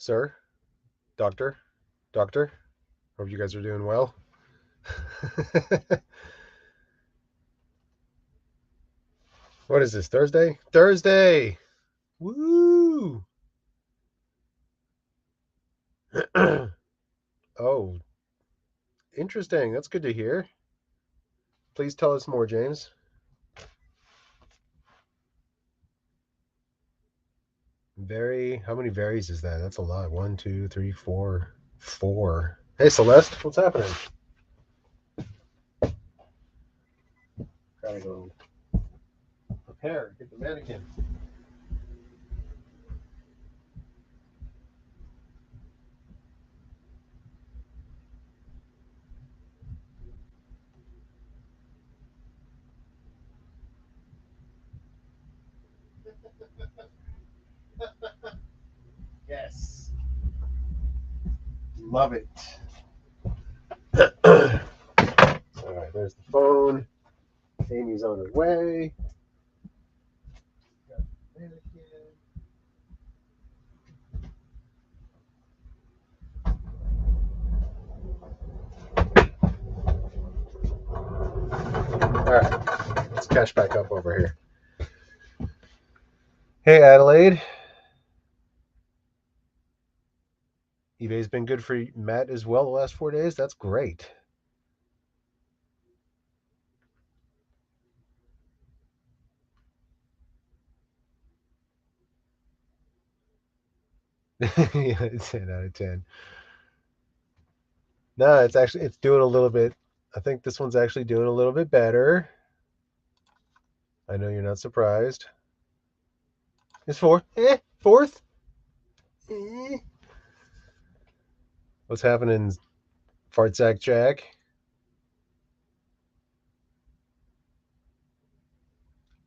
sir, doctor, doctor. Hope you guys are doing well. What is this, Thursday? Thursday! Woo! Oh, interesting. That's good to hear. Please tell us more, James. How many varies is that? That's a lot. 1, 2, 3, 4, 4. Hey, Celeste, what's happening? Gotta go prepare, get the mannequin. Yes. Love it. All right, there's the phone. Amy's on her way. Got the mannequin. All right, let's catch back up over here. Hey, Adelaide. eBay's been good for Matt as well the last 4 days. That's great. Yeah, 10 out of 10. No, it's doing a little bit. I think this one's actually doing a little bit better. I know you're not surprised. It's fourth. Fourth. What's happening, Fartsack Jack?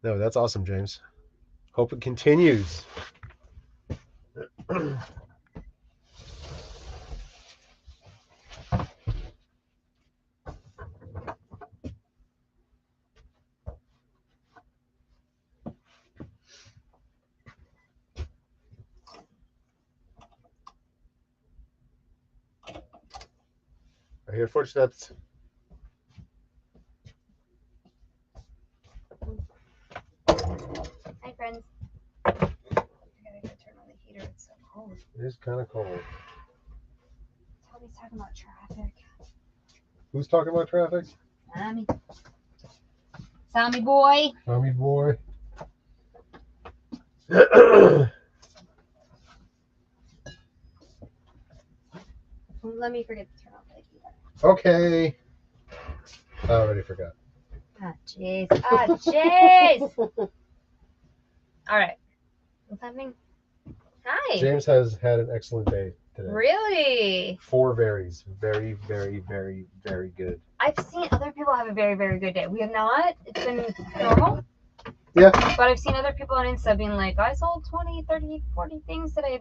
No, that's awesome, James. Hope it continues. I hear footsteps. Hi, friends. I gotta go turn on the heater. It's so cold. It is kind of cold. Toby's talking about traffic. Who's talking about traffic? Sammy boy. Tommy boy. Let me forget to turn off the heater. Okay. I already forgot. Ah, jeez. Ah, jeez. All right. What's happening? Hi. James has had an excellent day today. Really? 4 varies. Very, very, very, very good. I've seen other people have a very, very good day. We have not. It's been normal. Yeah. But I've seen other people on Insta being like, I sold 20, 30, 40 things today.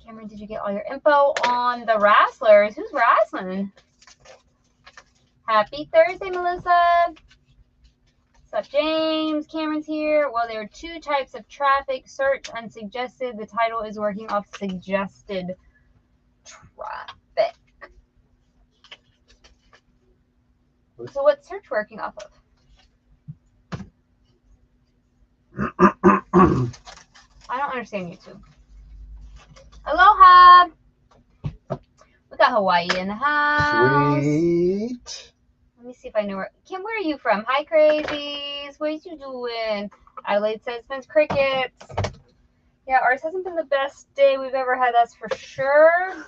Cameron, did you get all your info on the wrestlers? Who's wrestling? Happy Thursday, Melissa. What's up, James? Cameron's here. Well, there are 2 types of traffic, search and suggested. The title is working off suggested traffic. So what's search working off of? I don't understand YouTube. Aloha. We got Hawaii in the house. Sweet. Let me see if I know where. Kim, where are you from? Hi, crazies. What are you doing? Adelaide says it's crickets. Yeah, ours hasn't been the best day we've ever had, that's for sure.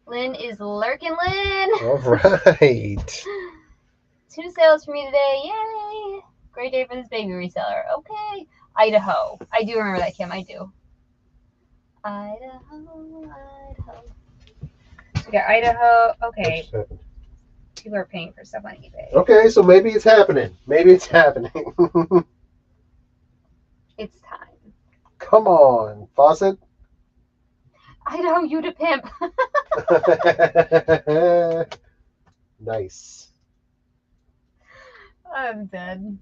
Lynn is lurking, Lynn. All right. 2 sales for me today. Yay. Great day for this baby reseller. Okay. Idaho. I do remember that, Kim. I do. Idaho, Idaho. We got Idaho. Okay. People are paying for stuff on eBay. Okay, so maybe it's happening. Maybe it's happening. It's time. Come on, Fawcett. Idaho, you to pimp. Nice. I'm dead.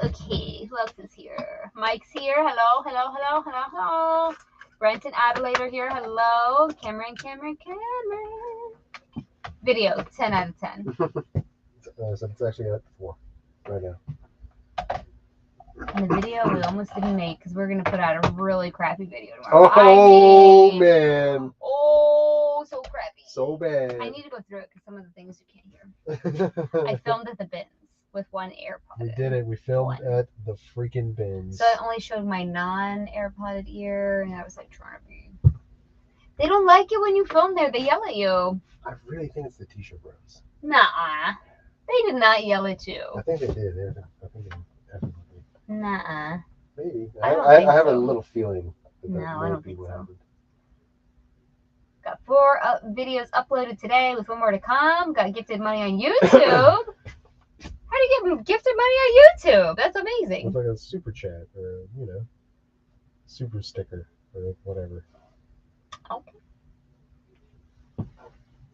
Okay, who else is here? here. Hello. Brenton Adelaide are here. Hello. Cameron. Video, 10 out of 10. So it's actually at 4 right now. And the video we almost didn't make because we're going to put out a really crappy video tomorrow. Man. Oh, so crappy. So bad. I need to go through it because some of the things you can't hear. I filmed at the bins with one AirPod. We did it. We filmed at the freaking bins. So I only showed my non-AirPod ear, and I was like trying to be. They don't like it when you film there. They yell at you. I really think it's the T-shirt bros. Nuh-uh. They did not yell at you. I think they did. I think they definitely. Nuh-uh. Maybe. I have a little feeling that No, I don't think so. Happened. Got 4 videos uploaded today with 1 more to come. Got gifted money on YouTube. How do you get gifted money on YouTube? That's amazing. It's like a super chat or, super sticker or whatever. Okay.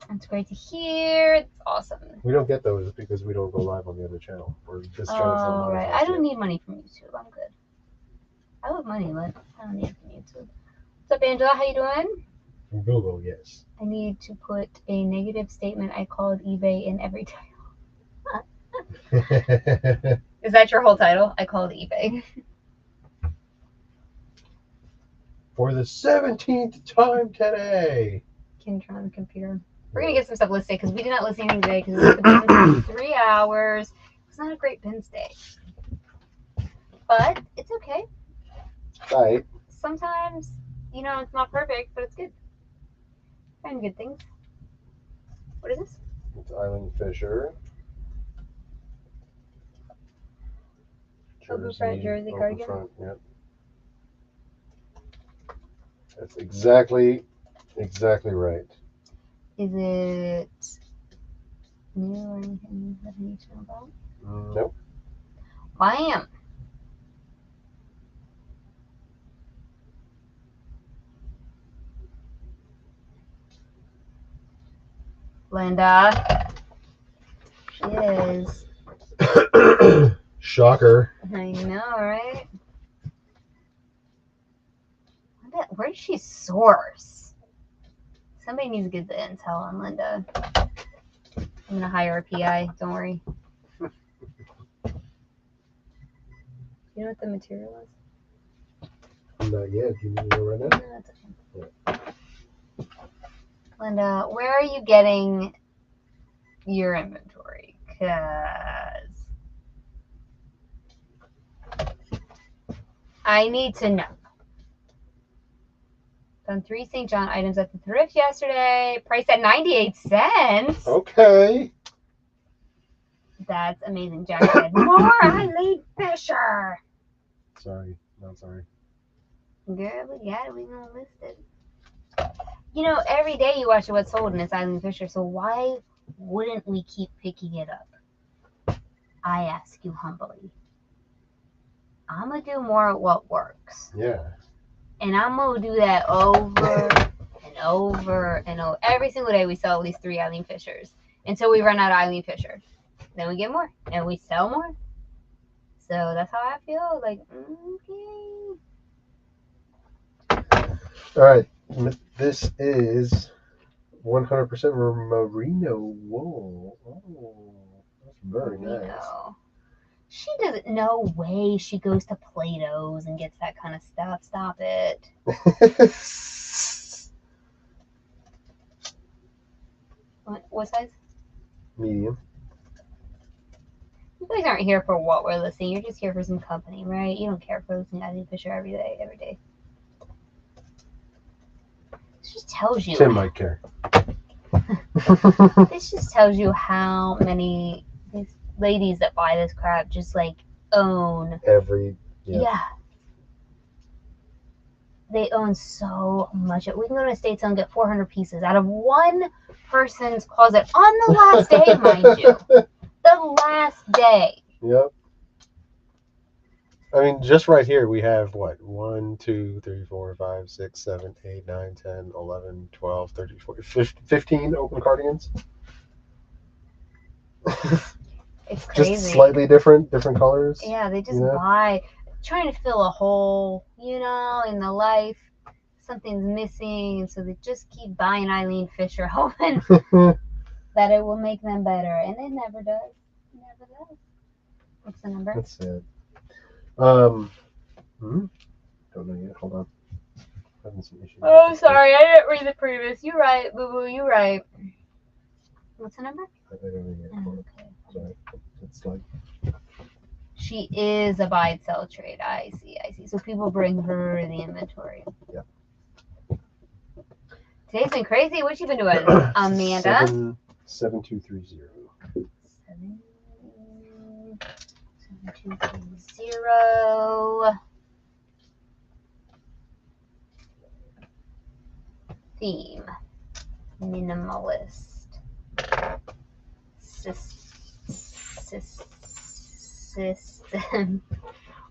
That's great to hear. It's awesome. We don't get those because we don't go live on the other channel. Or this channel's not Oh, right. monetized I don't yet. need money from YouTube. I'm good. I love money, but I don't need it from YouTube. What's up, Angela? How you doing? From Google, yes. I need to put a negative statement. I called eBay in every title. Is that your whole title? I called eBay. For the 17th time today. Can you turn on the computer? We're going to get some stuff listed because we did not list anything today because it's been 3 hours. It's not a great bins day. But it's okay. Right. Sometimes, it's not perfect, but it's good. Find good things. What is this? It's Eileen Fisher. Open front jersey cardigan? Front, yep. That's exactly right. Is it new or anything that I need to know about? Nope. Bam! Linda. She is. Shocker. I know, right? Where does she source? Somebody needs to get the intel on Linda. I'm going to hire a PI. Don't worry. You know what the material is? Not yet. Do you need to know right now? No, that's okay. Yeah. Linda, where are you getting your inventory? Because I need to know. Found 3 St. John items at the Thrift yesterday. Priced at 98 cents. Okay. That's amazing. Jack said, more Eileen Fisher. Sorry. Not sorry. Girl, we got it. We gonna list it. Every day you watch What's Sold and it's Eileen Fisher. So why wouldn't we keep picking it up? I ask you humbly. I'm going to do more of what works. Yeah. And I'm going to do that over and over and over. Every single day we sell at least 3 Eileen Fishers until we run out of Eileen Fisher. Then we get more and we sell more. So that's how I feel. Like, okay. All right. This is 100% merino wool. Oh, that's very nice. She doesn't. No way she goes to Plato's and gets that kind of stuff. Stop it. What size? Medium. You guys aren't here for what we're listening. You're just here for some company, right? You don't care for listening to Eileen Fisher every day. This just tells you. Tim might care. This just tells you how many these ladies that buy this crap just own every. Yeah. They own so much. We can go to estate sale and get 400 pieces out of one person's closet on the last day, mind you. The last day. Yep. I mean, just right here, we have what? 1, 2, 3, 4, 5, 6, 7, 8, 9, 10, 11, 12, 13, 14, 15 open cardigans. It's crazy. Just slightly different colors. Yeah, they just buy. trying to fill a hole, you know, in the life. Something's missing, and so they just keep buying Eileen Fisher, hoping that it will make them better, and it never does. It never does. What's the number? That's it. Don't know yet. Hold on. Having some issues. Oh, sorry, I didn't read the previous. You're right, boo boo. You're right. What's the number? I don't know yet. Okay. Sorry. It's like. She is a buy and sell trade. I see. So people bring her the inventory. Yep. Today's been crazy. What you been doing, Amanda? 7230. 7230. Theme. Minimalist. System.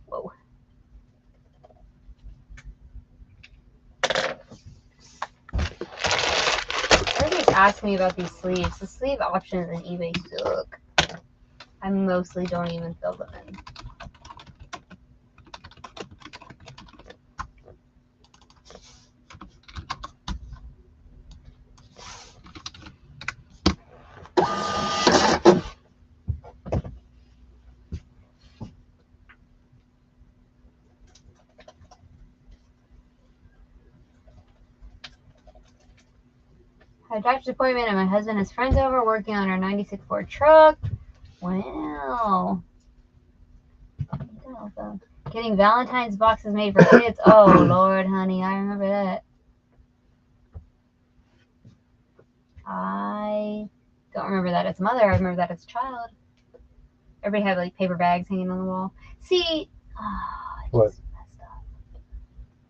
Whoa. Everybody's asking me about these sleeves. The sleeve options in eBay suck. I mostly don't even fill them in. I had a doctor's appointment and my husband and his friends over working on our 96 Ford truck. Wow. Getting Valentine's boxes made for kids. Oh, Lord, honey, I remember that. I don't remember that as a mother. I remember that as a child. Everybody had like paper bags hanging on the wall. See, What?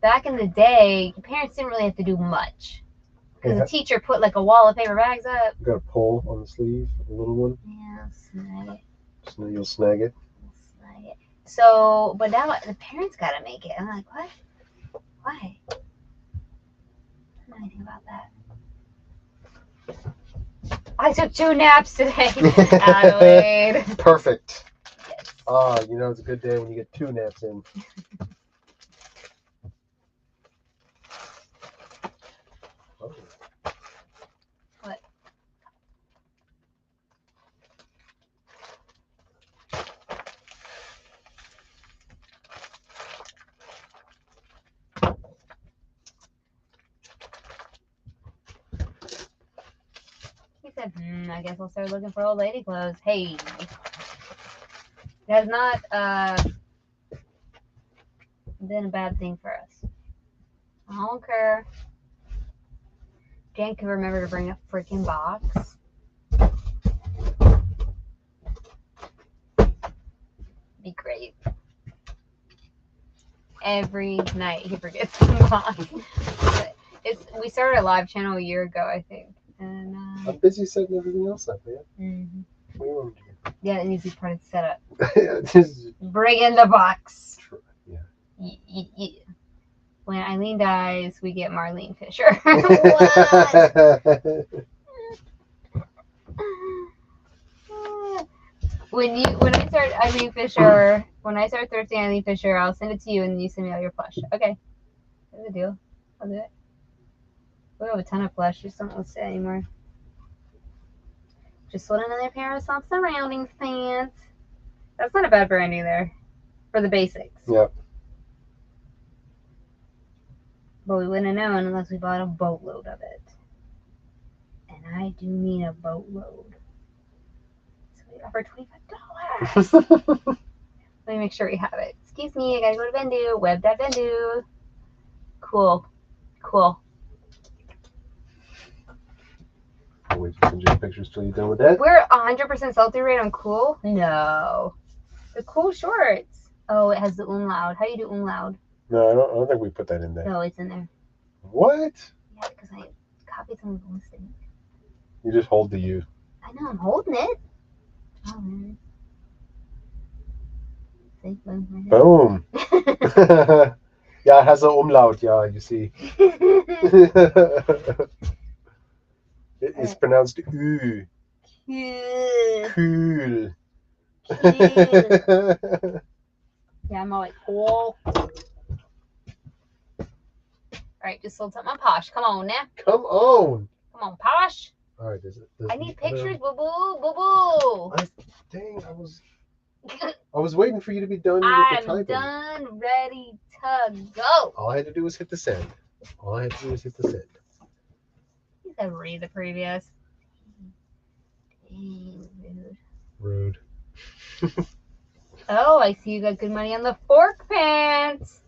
Back in the day, your parents didn't really have to do much. Because the teacher put like a wall of paper bags up. You got a pole on the sleeve, a little one. Yeah, snag it. So you'll snag it. Snag it. So, but now the parents gotta make it. I'm like, what? Why? I don't know anything about that. I took 2 naps today. Adelaide. Perfect. Yes. You know it's a good day when you get 2 naps in. Oh. What? He said, I guess I'll start looking for old lady clothes. Hey. It has not been a bad thing for us. I don't care. Jan can remember to bring a freaking box. Be great. Every night he forgets the box. We started a live channel a year ago, I think. And I'm busy setting everything else up, man. Mm-hmm. What do you want me to do? Yeah, it needs to be part of the setup. Yeah, this is... Bring in the box. Yeah. When Eileen dies, we get Marlene Fisher. What? When I start Eileen Fisher, when I start thrifting Eileen Fisher, I'll send it to you and then you send me all your plush. Okay. That's a deal. I'll do it. We have a ton of plush, just don't list it anymore. Just sold another pair of soft surroundings pants. That's not a bad brand either. For the basics. Yep. But we wouldn't have known unless we bought a boatload of it. And I do mean a boatload. So we offer $25. Let me make sure we have it. Excuse me, I gotta go to Vendu. Web.Vendu. Cool. I'll wait to send you pictures till you're done with that. We're 100% sell-through rate on Cool? No. The Cool shorts. Oh, it has the umlaut. How do you do umlaut? No, I don't think we put that in there. No, it's in there. What? Yeah, because I copied some of the listing. You just hold the U. I know, I'm holding it. Oh, man. See, boom. Right Boom. Yeah, it has an umlaut, yeah, you see. It is pronounced U. Cool. Cool. Yeah, I'm all like, cool. Alright, just sold something on Posh. Come on now. Come on. Come on, Posh. All right, does I need pictures, boo-boo, boo-boo. Dang, I was waiting for you to be done with the typing. I'm done, ready to go. All I had to do was hit the send. He's gonna read the previous. Dang, Rude. Oh, I see you got good money on the fork pants.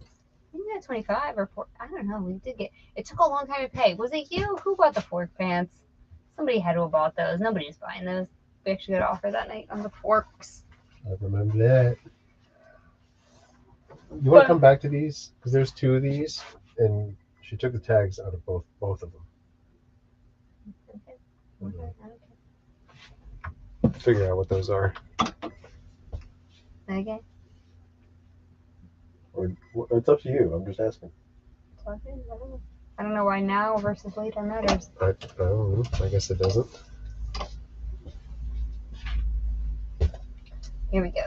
I think that's 25 or 4. I don't know. We did get. It took a long time to pay. Was it you? Who bought the fork pants? Somebody had to have bought those. Nobody's buying those. We actually got an offer that night on the forks. I remember that. You want to come back to these? Because there's 2 of these, and she took the tags out of both of them. Okay. Figure out what those are. Okay. Or it's up to you. I'm just asking. I don't know why now versus later matters. I don't know. I guess it doesn't. Here we go.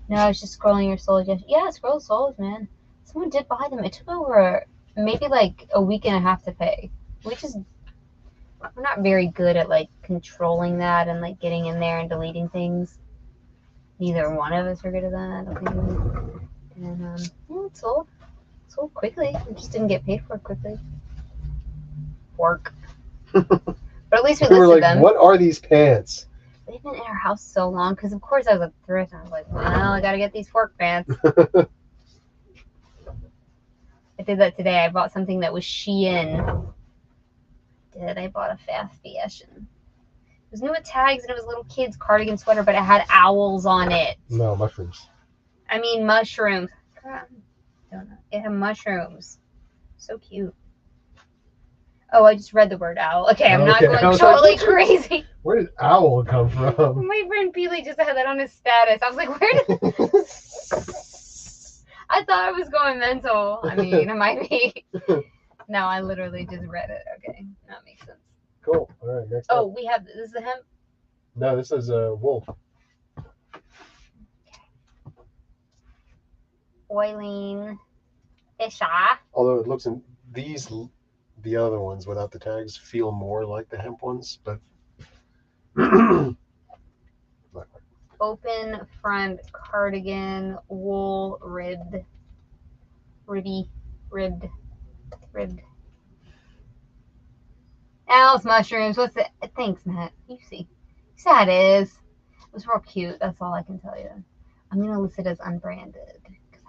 No, I was just scrolling your souls. Yeah, scroll souls, man. Someone did buy them. It took over maybe like a week and a half to pay. We're not very good at like controlling that and like getting in there and deleting things. Neither one of us are good at that, I don't think. And yeah, it sold quickly. We just didn't get paid for it quickly. Work. But at least we listed like, them. What are these pants? They've been in our house so long because, of course, I was a thrift. And I was like, well, I got to get these fork pants. I did that today. I bought something that was Shein. I bought a fast fashion. It was new with tags and it was a little kid's cardigan sweater, but it had owls on it. No, mushrooms. I mean, mushrooms. Don't know. It had mushrooms. So cute. Oh, I just read the word owl. Okay, I'm not going totally crazy. Where did owl come from? My friend Peely just had that on his status. I was like, where did... I thought I was going mental. I mean, it might be. No, I literally just read it. Okay, that makes sense. Cool. All right, next Oh, up. we have... This is the hemp? No, this is a wool. Oiling. Fisha. Although it looks in these, the other ones without the tags feel more like the hemp ones, but Open front cardigan, wool, ribbed. Owls, mushrooms. What's it? Thanks, Matt. You see how it is. It was real cute. That's all I can tell you. I'm gonna list it as unbranded because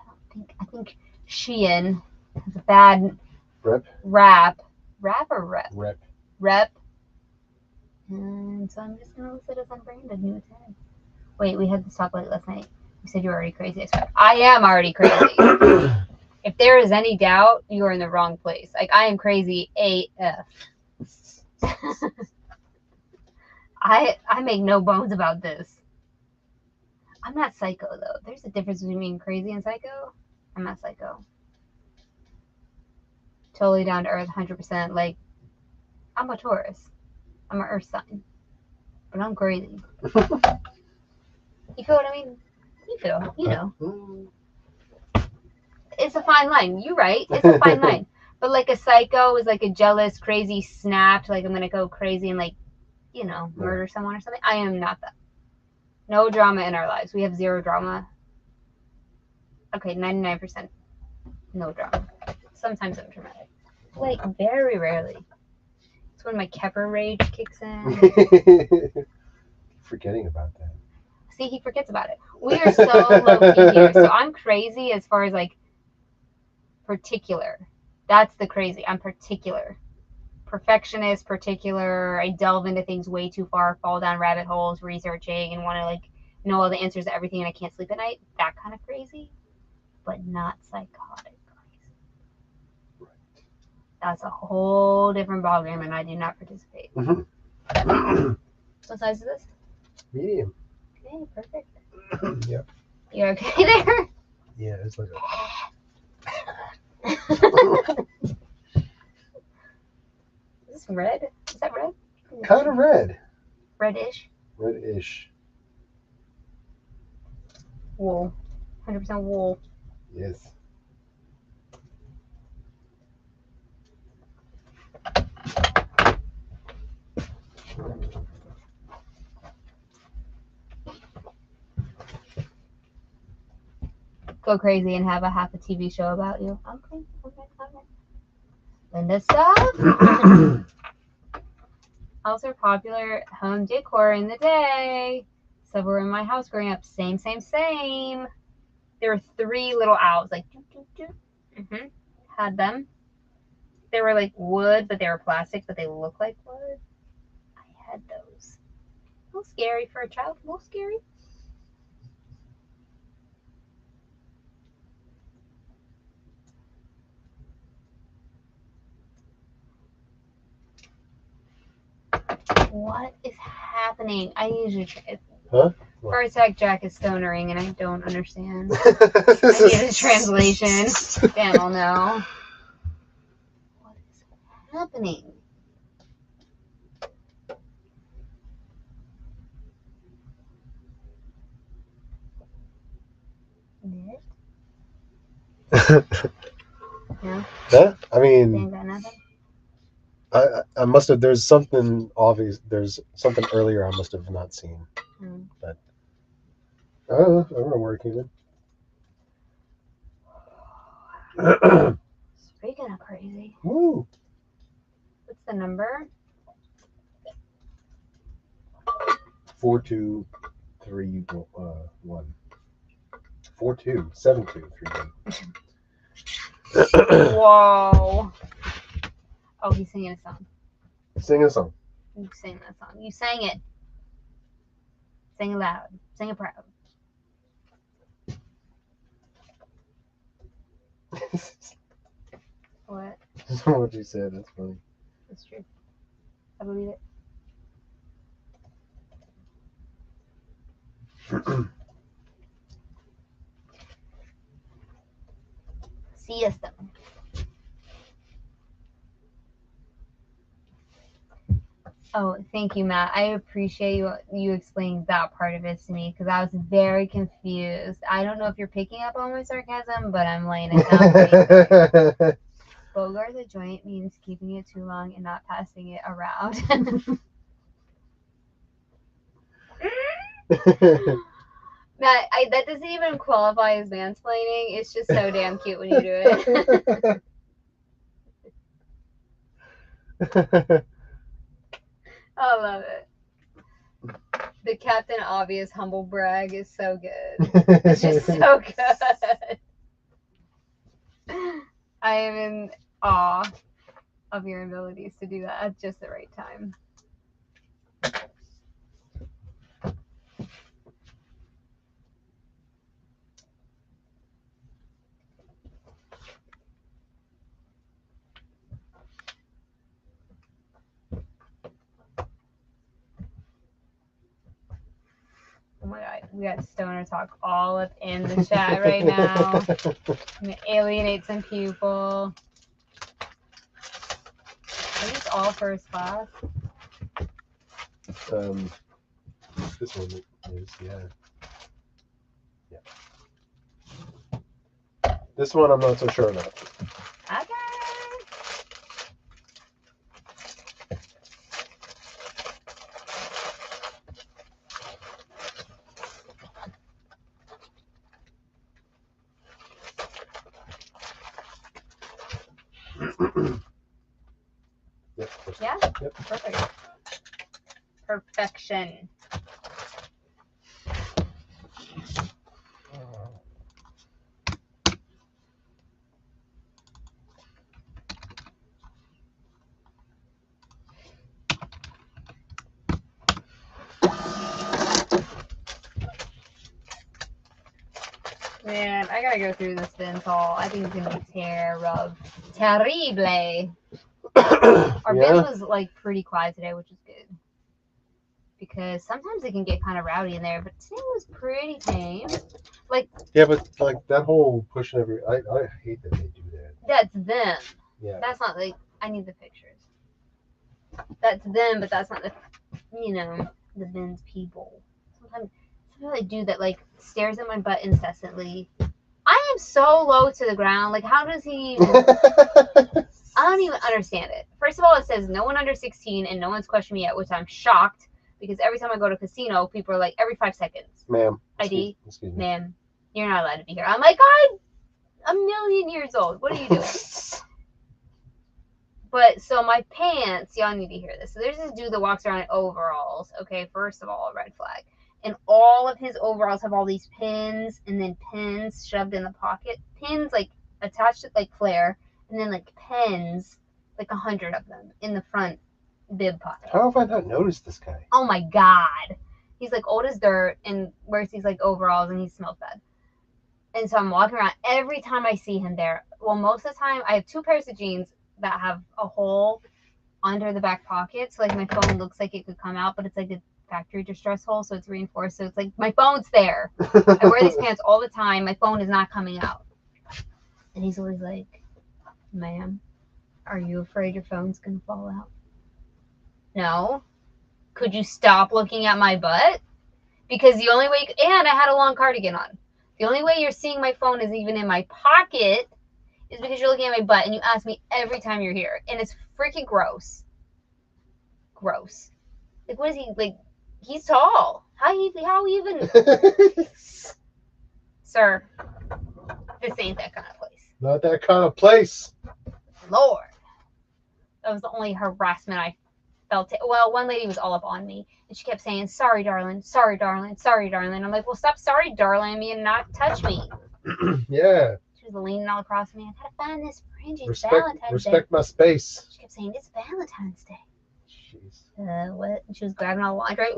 I think Shein has a bad rap. And so I'm just gonna list it as unbranded. New tag. Wait, we had this talk late last night. You said you were already crazy. I am already crazy. If there is any doubt, you are in the wrong place. Like, I am crazy AF. I make no bones about this. I'm not psycho, though. There's a difference between being crazy and psycho. I'm not psycho. Totally down to earth, 100%. Like, I'm a Taurus. I'm an earth sign. But I'm crazy. You feel what I mean? You feel. You know. It's a fine line. You're right. It's a fine line. But like a psycho is like a jealous, crazy, snapped, like I'm going to go crazy and like, you know, murder someone or something. I am not that. No drama in our lives. We have zero drama. Okay, 99% no drama. Sometimes I'm dramatic. Like, very rarely. It's when my Kepper rage kicks in. Forgetting about that. See, he forgets about it. We are so low-key here. So I'm crazy as far as, like, particular. That's the crazy. I'm particular. Perfectionist, particular. I delve into things way too far, fall down rabbit holes, researching, and want to, like, know all the answers to everything, and I can't sleep at night. That kind of crazy, but not psychotic crazy. Right. That's a whole different ballgame, and I do not participate. What size is this? Medium. Okay, perfect. Yep. You okay there? Yeah, it's like Is this red? Is that red? Kind of red. Reddish. Reddish. Wool. 100% wool. Yes. Go crazy and have a half a TV show about you. Okay. Linda stuff. Also popular home decor in the day. Some were in my house growing up. Same. There were 3 little owls, like had them. They were like wood, but they were plastic, but they look like wood. I had those. A little scary for a child. A little scary. What is happening? I usually Huh? Heart attack Jack is stonering and I don't understand. I need a translation. Dan will know. What is happening? Knit? No? Huh? I They mean, ain't got nothing? I must have. There's something obvious. There's something earlier I must have not seen. But I don't know. I don't know where it came in. Speaking of crazy. Woo! What's the number? 4231. 427231. Whoa. Oh, he's singing a song. Sing a song. You sang that song. You sang it. Sing it loud. Sing it proud. What? That's not what you said. That's funny. That's true. I believe it. Siesta. Oh, thank you, Matt. I appreciate you explaining that part of it to me because I was very confused. I don't know if you're picking up on my sarcasm, but I'm laying it down for you. Bogart the joint means keeping it too long and not passing it around. Matt, that doesn't even qualify as mansplaining. It's just so damn cute when you do it. I love it. The Captain Obvious humble brag is so good. It's just so good. I am in awe of your abilities to do that at just the right time. Oh my god, we got Stoner Talk all up in the chat right now. I'm gonna alienate some people. Are these all first class? This one is, yeah. This one I'm not so sure about. Okay. Yep. Yeah? Yep. Perfect. Perfection. Man, I gotta go through this Vince haul. I think it's gonna be terrible. Terrible. Our bin was like pretty quiet today, which is good. Because sometimes it can get kind of rowdy in there, but today was pretty tame. Like, yeah, but like that whole pushing I hate that they do that. That's them. Yeah. That's not like I need the pictures. That's them, but that's not the, the bins people. Sometimes I do that, like, stares at my butt incessantly. I am so low to the ground. Like, how does he even... I don't even understand it. First of all, it says no one under 16, and no one's questioned me yet, which I'm shocked, because every time I go to a casino, people are like, every 5 seconds. Ma'am. ID. Excuse me. Ma'am, you're not allowed to be here. I'm like, I'm 1,000,000 years old. What are you doing? But, so my pants, y'all need to hear this. So there's this dude that walks around in overalls. Okay, first of all, red flag. And all of his overalls have all these pins, and then pins shoved in the pocket. Pins, like, attached to, like, flare, and then, like, pens, like 100 of them, in the front bib pocket. How have I not noticed this guy? Oh my God. He's, like, old as dirt, and wears these, like, overalls, and he smells bad. And so I'm walking around. Every time I see him there, well, most of the time, I have 2 pairs of jeans that have a hole under the back pocket, so like my phone looks like it could come out, but it's like a factory distress hole, so it's reinforced, so it's like my phone's there. I wear these pants all the time. My phone is not coming out. And he's always like, ma'am, are you afraid your phone's gonna fall out? No. Could you stop looking at my butt? Because the only way, and I had a long cardigan on. The only way you're seeing my phone is even in my pocket is because you're looking at my butt, and you ask me every time you're here, and it's freaking gross. Gross. Like, what is he, like, he's tall. How even? Sir, this ain't that kind of place. Not that kind of place. Lord. That was the only harassment I felt. Well, one lady was all up on me, and she kept saying, sorry, darling, sorry, darling, sorry, darling. I'm like, well, stop sorry, darling, me, and not touch me. Yeah. She was leaning all across me. I gotta find this fringe. It's Respect Valentine's Day. my space. She kept saying, it's Valentine's Day. Jeez. What? And she was grabbing all the laundry.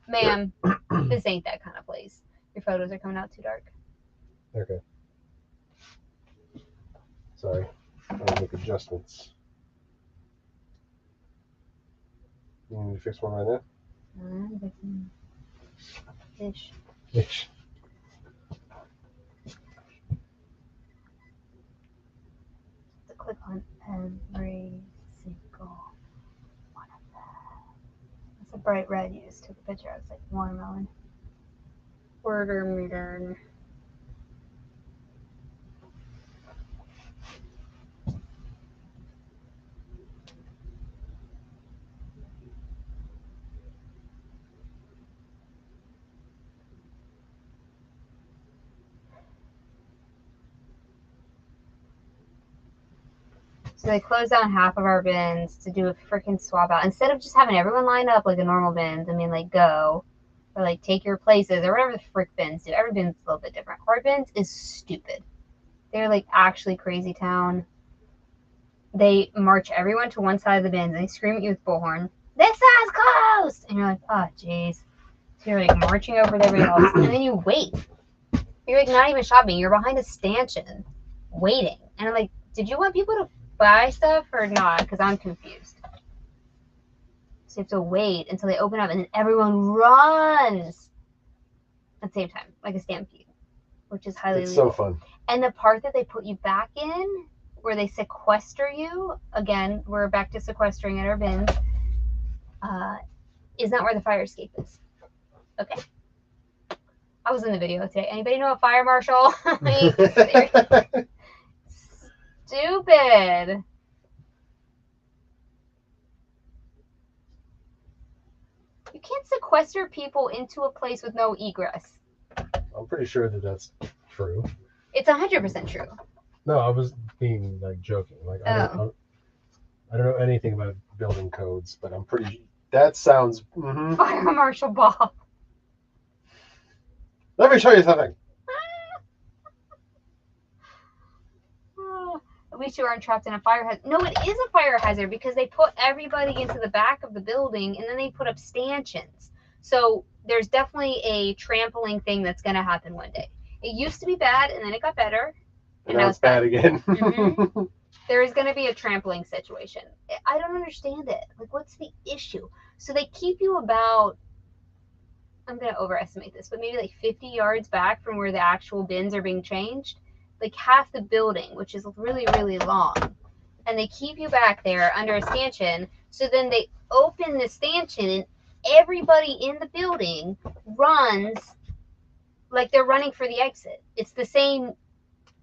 Ma'am, this ain't that kind of place. Your photos are coming out too dark. Okay. Sorry. I'll make adjustments. You need to fix one right now? Ish. Ish. To click on every single one of them. It's a bright red. You just took a picture. I was like, watermelon. Watermelon. So they closed down half of our bins to do a freaking swap out. Instead of just having everyone line up like a normal bins, I mean, like, go. Or, like, take your places, or whatever the frick bins do. Every bin's a little bit different. Our bins is stupid. They're, like, actually crazy town. They march everyone to one side of the bins, and they scream at you with bullhorn, this side's closed! And you're like, oh, jeez. So you're, like, marching over with everybody else, and then you wait. You're, like, not even shopping. You're behind a stanchion, waiting. And I'm like, did you want people to buy stuff or not? Because I'm confused. So you have to wait until they open up, and then everyone runs at the same time, like a stampede, which is highly It's illegal. so fun. And the part that they put you back in, where they sequester you, again, we're back to sequestering at our bins, is not where the fire escape is. Okay. I was in the video today. Anybody know a fire marshal? Stupid. You can't sequester people into a place with no egress. I'm pretty sure that that's true. It's 100% true. No, I was being, like, joking. Like, I don't know anything about building codes, but I'm pretty. That sounds. Mm-hmm. Fire Marshal Bob. Let me show you something. At least you aren't trapped in a fire hazard. No, it is a fire hazard because they put everybody into the back of the building, and then they put up stanchions. So there's definitely a trampling thing that's going to happen one day. It used to be bad, and then it got better. And now it's bad again. Mm-hmm. There is going to be a trampling situation. I don't understand it. Like, what's the issue? So they keep you about, I'm going to overestimate this, but maybe like 50 yards back from where the actual bins are being changed. like half the building, which is really, really long. And they keep you back there under a stanchion. So then they open the stanchion and everybody in the building runs like they're running for the exit. It's the same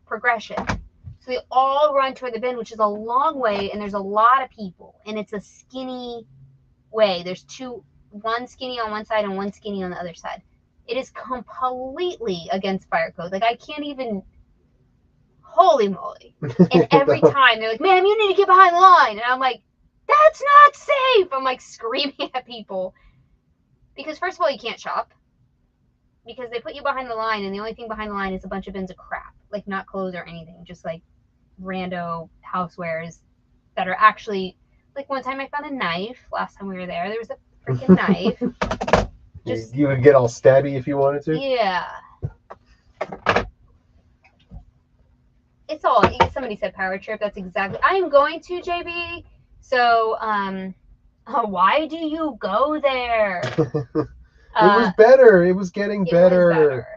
progression. So they all run toward the bin, which is a long way, and there's a lot of people, and it's a skinny way. There's one skinny on one side and one skinny on the other side. It is completely against fire code. Like I can't even, holy moly. And every time they're like, ma'am, you need to get behind the line. And I'm like, that's not safe. I'm like screaming at people. Because first of all, you can't shop. Because they put you behind the line, and the only thing behind the line is a bunch of bins of crap. Like not clothes or anything. Just like rando housewares that are actually, like one time I found a knife. Last time we were there was a freaking knife. Just, you would get all stabby if you wanted to? Yeah. It's all, somebody said power trip. That's exactly, I am going to, JB. So, why do you go there? It was better. It was getting better. It was better.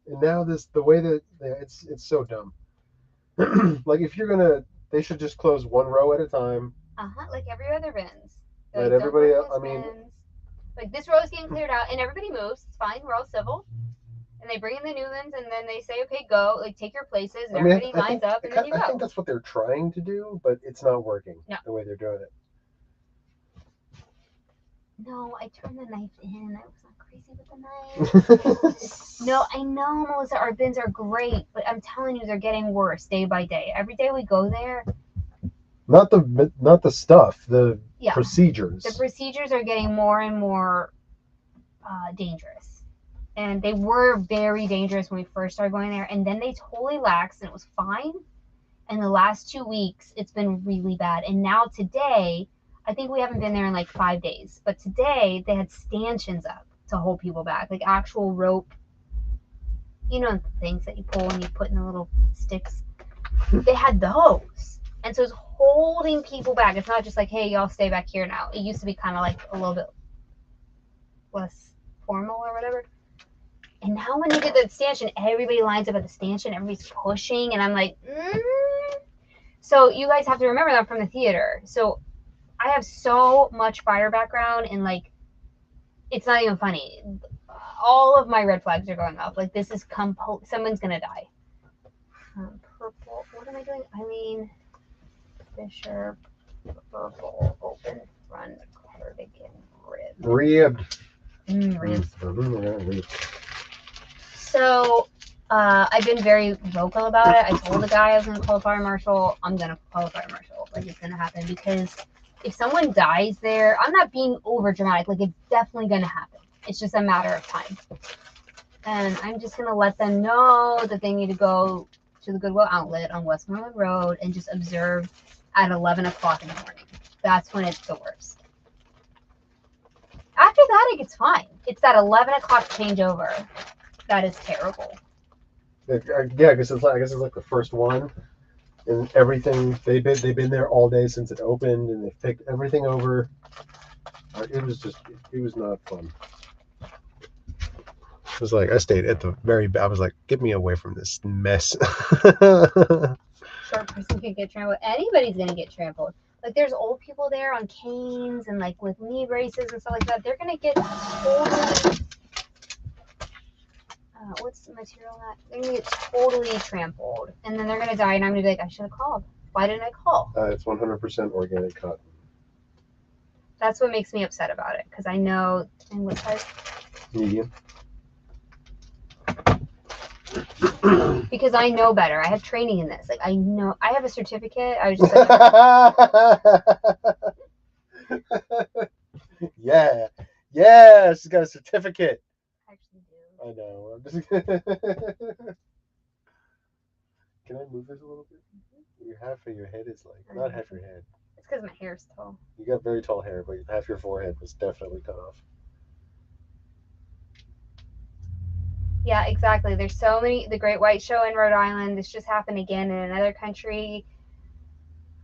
And now the way that, it's so dumb. Like if you're gonna, they should just close one row at a time. Like every other bins. Let everybody else, like this row is getting cleared out, and everybody moves. It's fine. We're all civil. And they bring in the new ones, and then they say, okay, go, like take your places, and everybody lines up, and then you go. I think that's what they're trying to do, but it's not working the way they're doing it. No, I turned the knife in. I was not crazy with the knife. No, I know, Melissa, our bins are great, but I'm telling you, they're getting worse day by day. Every day we go there. Not the stuff, the procedures. The procedures are getting more and more dangerous. And they were very dangerous when we first started going there. And then they totally laxed, and it was fine. And the last 2 weeks, it's been really bad. And now today, I think we haven't been there in like 5 days. But today, they had stanchions up to hold people back. Like actual rope. You know, things that you pull and you put in the little sticks. They had those. And so it's holding people back. It's not just like, hey, y'all stay back here now. It used to be kind of like a little bit less formal or whatever. And now when they did the stanchion, everybody lines up at the stanchion. Everybody's pushing. And I'm like, So you guys have to remember that I'm from the theater. So I have so much fire background, and like, it's not even funny. All of my red flags are going up. Like this is someone's going to die. Purple. What am I doing? Eileen Fisher. Purple. Open front cardigan ribbed. Ribbed. So I've been very vocal about it. I told the guy I was going to call a fire marshal. I'm going to call a fire marshal. Like it's going to happen, because if someone dies there, I'm not being over dramatic. Like it's definitely going to happen. It's just a matter of time. And I'm just going to let them know that they need to go to the Goodwill outlet on Westmoreland Road and just observe at 11 o'clock in the morning. That's when it's the worst. After that, it gets fine. It's that 11 o'clock changeover that is terrible. Yeah, I guess it's like the first one, and everything they've been there all day since it opened, and they've picked everything over. It was not fun. It was like I stayed at the I was like, get me away from this mess. Short person can get trampled. Anybody's gonna get trampled. Like there's old people there on canes and like with knee braces and stuff like that. They're gonna get totally. What's the material that? They're gonna get totally trampled, and then they're gonna die. And I'm gonna be like, I should have called. Why didn't I call? It's 100% organic cotton. That's what makes me upset about it, because I know. And what size? Medium. Because I know better. I have training in this. Like I know. I have a certificate. I was just like. Yeah, she's got a certificate. I actually do. I know. I'm just. Can I move this a little bit? Half of your head is like, not half your head. It's because my hair's tall. You got very tall hair, but half your forehead was definitely cut off. Yeah, exactly. There's so many. The Great White Show in Rhode Island. This just happened again in another country.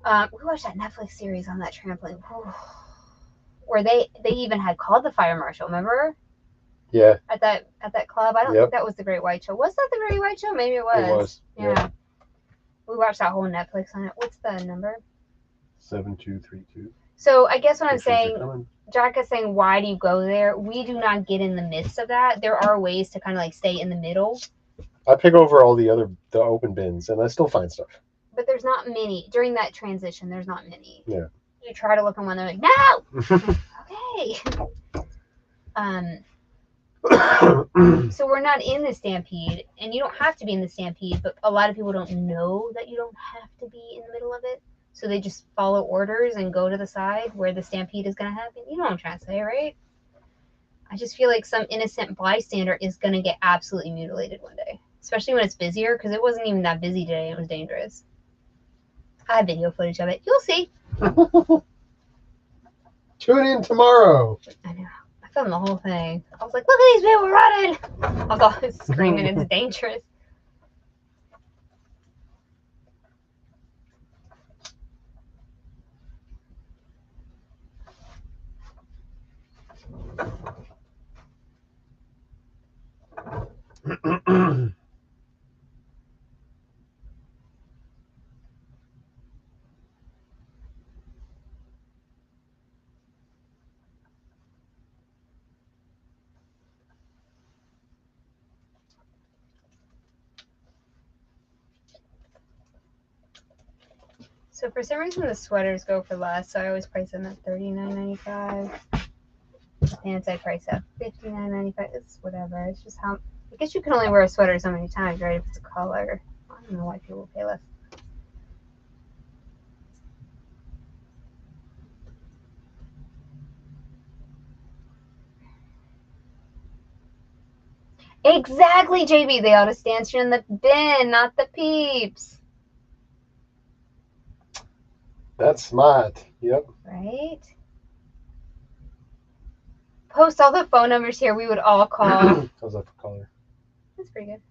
We watched that Netflix series on that trampoline, where they even had called the fire marshal. Remember? Yeah. At that club. I don't think that was the Great White Show. Was that the Great White Show? Maybe it was. It was. Yeah. We watched that whole Netflix on it. What's the number? 7232. So I guess what I'm Pictures are saying, coming. Jack is saying, why do you go there? We do not get in the midst of that. There are ways to kind of like stay in the middle. I pick over all the open bins, and I still find stuff. But there's not many. During that transition, there's not many. Yeah. You try to look in one, they're like, no! Okay. So we're not in the Stampede, and you don't have to be in the Stampede, but a lot of people don't know that you don't have to be in the middle of it. So they just follow orders and go to the side where the Stampede is going to happen. You know what I'm trying to say, right? I just feel like some innocent bystander is going to get absolutely mutilated one day, especially when it's busier, because it wasn't even that busy today. It was dangerous. I have video footage of it. You'll see. Tune in tomorrow. I know. I filmed the whole thing. I was like, look at these people running. I was always screaming, it's dangerous. So for some reason the sweaters go for less, so I always price them at $39.95. The pants I price at $59.95. It's whatever. It's just how. I guess you can only wear a sweater so many times, right? If it's a color. I don't know why people pay less. Exactly, JB. They ought to stand in the bin, not the peeps. That's smart. Yep. Right? Post all the phone numbers here. We would all call. How's that for color? That's pretty good.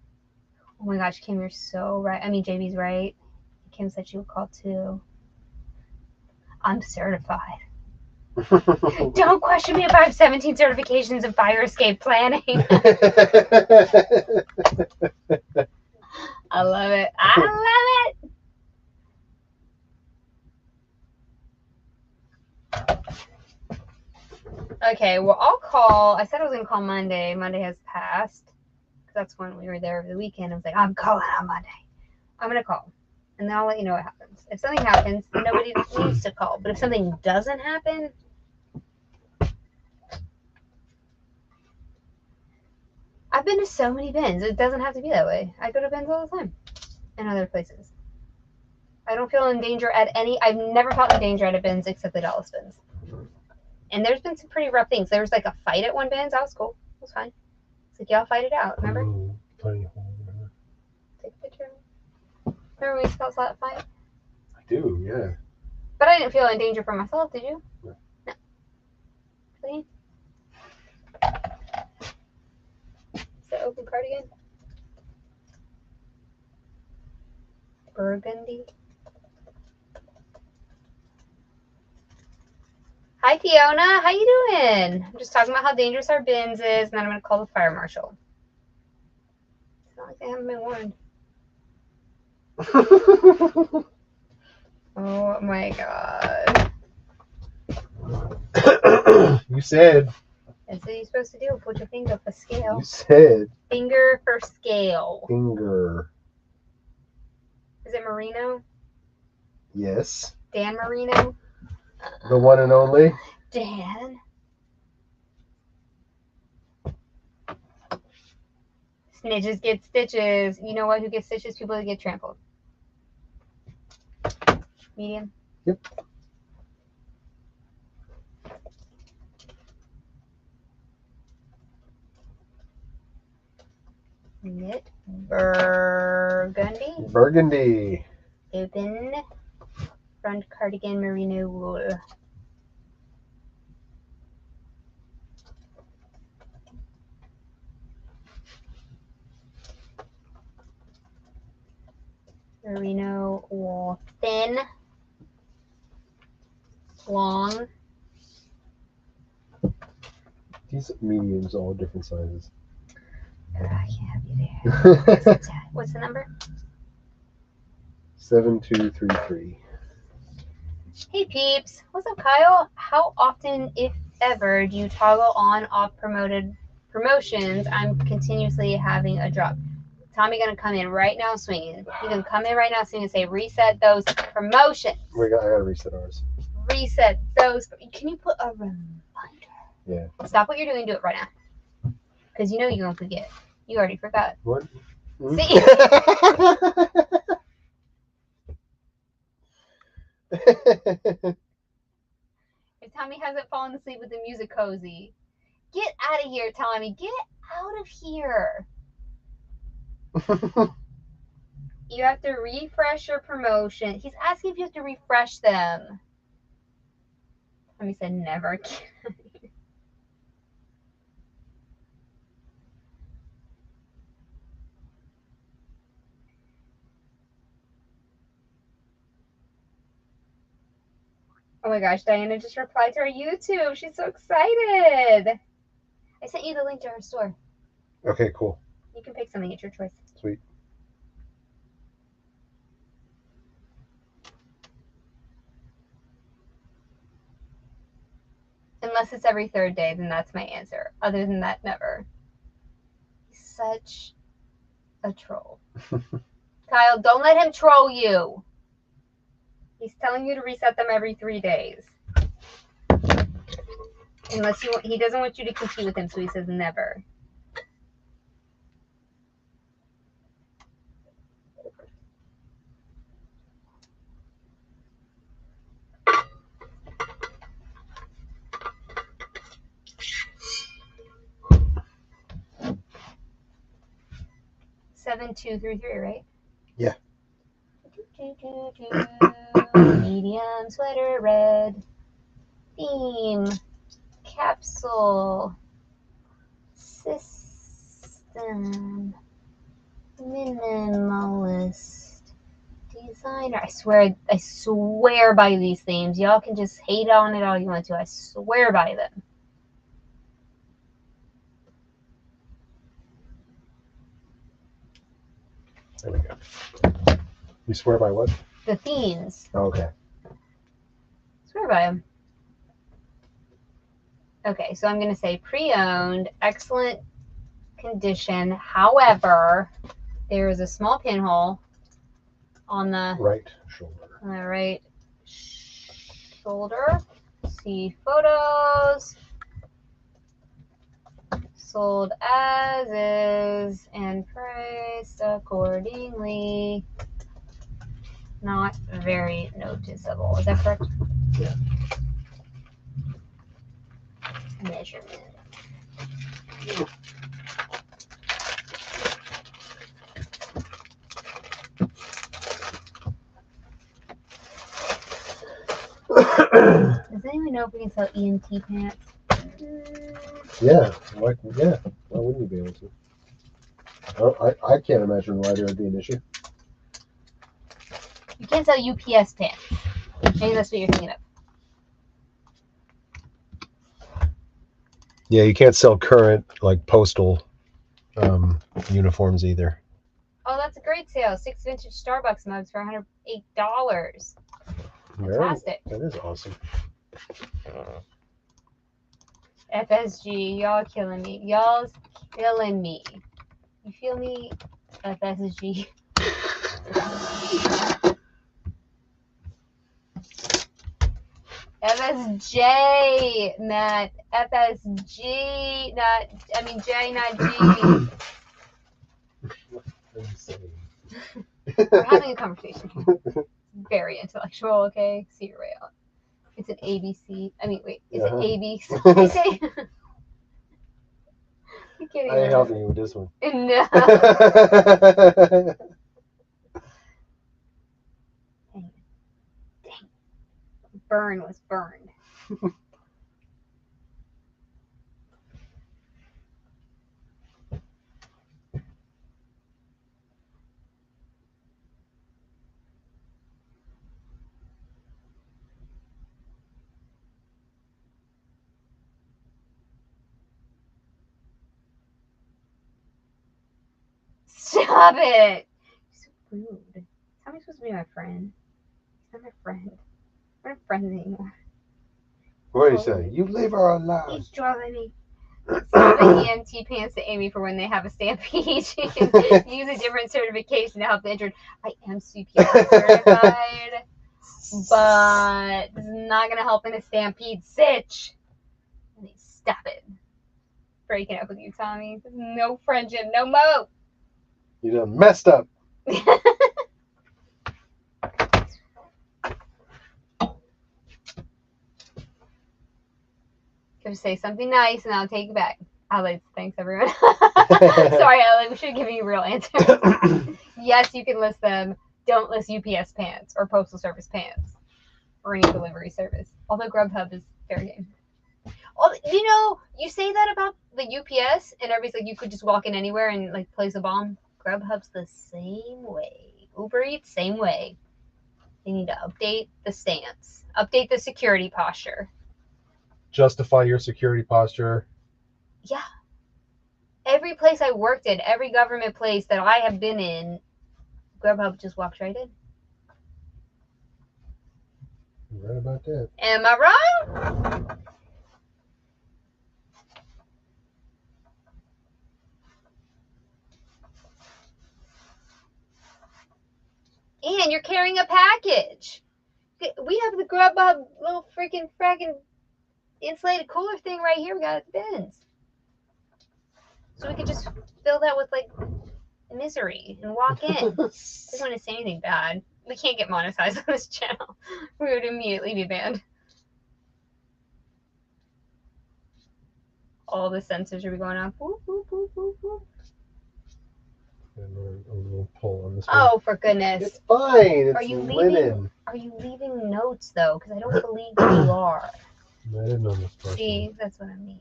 Oh my gosh, Kim, you're so right. I mean, JB's right. Kim said she would call too. I'm certified. Don't question me if I have 17 certifications in fire escape planning. I love it. I love it. Okay, well, I'll call. I said I was going to call Monday. Monday has passed. That's when we were there over the weekend. I was like, I'm calling on Monday. I'm going to call. And then I'll let you know what happens. If something happens, nobody needs to call. But if something doesn't happen, I've been to so many bins. It doesn't have to be that way. I go to bins all the time and other places. I don't feel in danger at any. I've never felt in danger at a bins except the Dallas bins. And there's been some pretty rough things. There was like a fight at one bins. That was cool. It was fine. It's like, y'all fight it out. Remember? Funny. Take a picture. Remember we felt that fight? I do, yeah. But I didn't feel in danger for myself. Did you? No. No. See? Is that open cardigan? Burgundy. Hi, Fiona. How you doing? I'm just talking about how dangerous our bins is, and then I'm going to call the fire marshal. It's not like they haven't been warned. Oh, my God. You said. That's what you're supposed to do. Put your finger for scale. You said. Finger for scale. Finger. Is it Marino? Yes. Dan Marino? The one and only. Dan. Snitches get stitches. You know what? Who gets stitches? People that get trampled. Medium? Yep. Knit. Burgundy. Burgundy. Open. Front cardigan merino wool. Merino wool. Thin. Long. These mediums, all different sizes. I can't have you there. What's the number? 7233. Hey peeps, what's up, Kyle? How often, if ever, do you toggle on off promotions? I'm continuously having a drop. Tommy gonna come in right now swinging. He's gonna come in right now swinging and say, reset those promotions. I gotta reset ours. Reset those. Can you put a reminder? Yeah. Stop what you're doing. Do it right now. Because you know you're gonna forget. You already forgot. What? See? If Tommy hasn't fallen asleep with the music cozy, get out of here, Tommy. Get out of here. You have to refresh your promotion. He's asking if you have to refresh them. Tommy said never. Oh my gosh, Diana just replied to our YouTube. She's so excited. I sent you the link to her store. Okay, cool. You can pick something at your choice. Sweet. Unless it's every third day, then that's my answer. Other than that, never. He's such a troll. Kyle, don't let him troll you. He's telling you to reset them every 3 days. Unless he doesn't want you to compete with him, so he says never. Seven, 2, 3, 3, right? Yeah. Medium sweater red. Theme. Capsule. System. Minimalist. Designer. I swear by these themes. Y'all can just hate on it all you want to. I swear by them. There we go. You swear by what? The themes. Oh, okay. Swear by them. Okay, so I'm going to say pre-owned, excellent condition. However, there is a small pinhole on the right shoulder. See photos. Sold as is and priced accordingly. Not very noticeable. Is that correct? Yeah. Measurement. Does anyone know if we can sell ENT pants? Yeah. Why wouldn't you be able to? I can't imagine why there would be an issue. You can't sell UPS pants. Maybe that's what you're thinking of. Yeah, you can't sell current, like, postal uniforms either. Oh, that's a great sale. 6 vintage Starbucks mugs for $108. Fantastic. That is awesome. FSG, y'all killing me. Y'all's killing me. You feel me? FSG. FSJ, Matt. FSG, J, not G. We're having a conversation here. Very intellectual, okay? See your way out. It's an ABC. Is it ABC? You can't I ain't helping you with this one. No. Dang. Burn was burned. Stop it. You're so rude. How am I supposed to be my friend? He's not my friend. We're not friends anymore. What do you say? You leave her alone. He's driving me. Send the EMT pants to Amy for when they have a stampede. She can use a different certification to help the injured. I am CPR certified, but this is not going to help in a stampede. Sitch. Stop it. Breaking up with you, Tommy. No friendship, no mo. You done messed up. Just say something nice and I'll take it back. Alex, thanks everyone. Sorry, Alex, we should give you a real answer. Yes, you can list them. Don't list UPS pants or Postal Service pants or any delivery service. Although Grubhub is fair game. You know, you say that about the UPS and everybody's like, you could just walk in anywhere and like place a bomb. Grubhub's the same way. Uber Eats, same way. They need to update the stance. Update the security posture. Justify your security posture. Yeah. Every place I worked in, every government place that I have been in, Grubhub just walks right in. You're right about that. Am I wrong? And you're carrying a package. We have the Grubhub little freaking insulated cooler thing right here. We got at the bins. So we could just fill that with like misery and walk in. I don't want to say anything bad. We can't get monetized on this channel. We would immediately be banned. All the sensors would be going off. Whoop, whoop, whoop, whoop, whoop. A little pull on this one. Oh, for goodness. It's fine. It's Are you linen. Are you leaving notes, though? Because I don't believe you are. I didn't know this person. See, that's what I mean.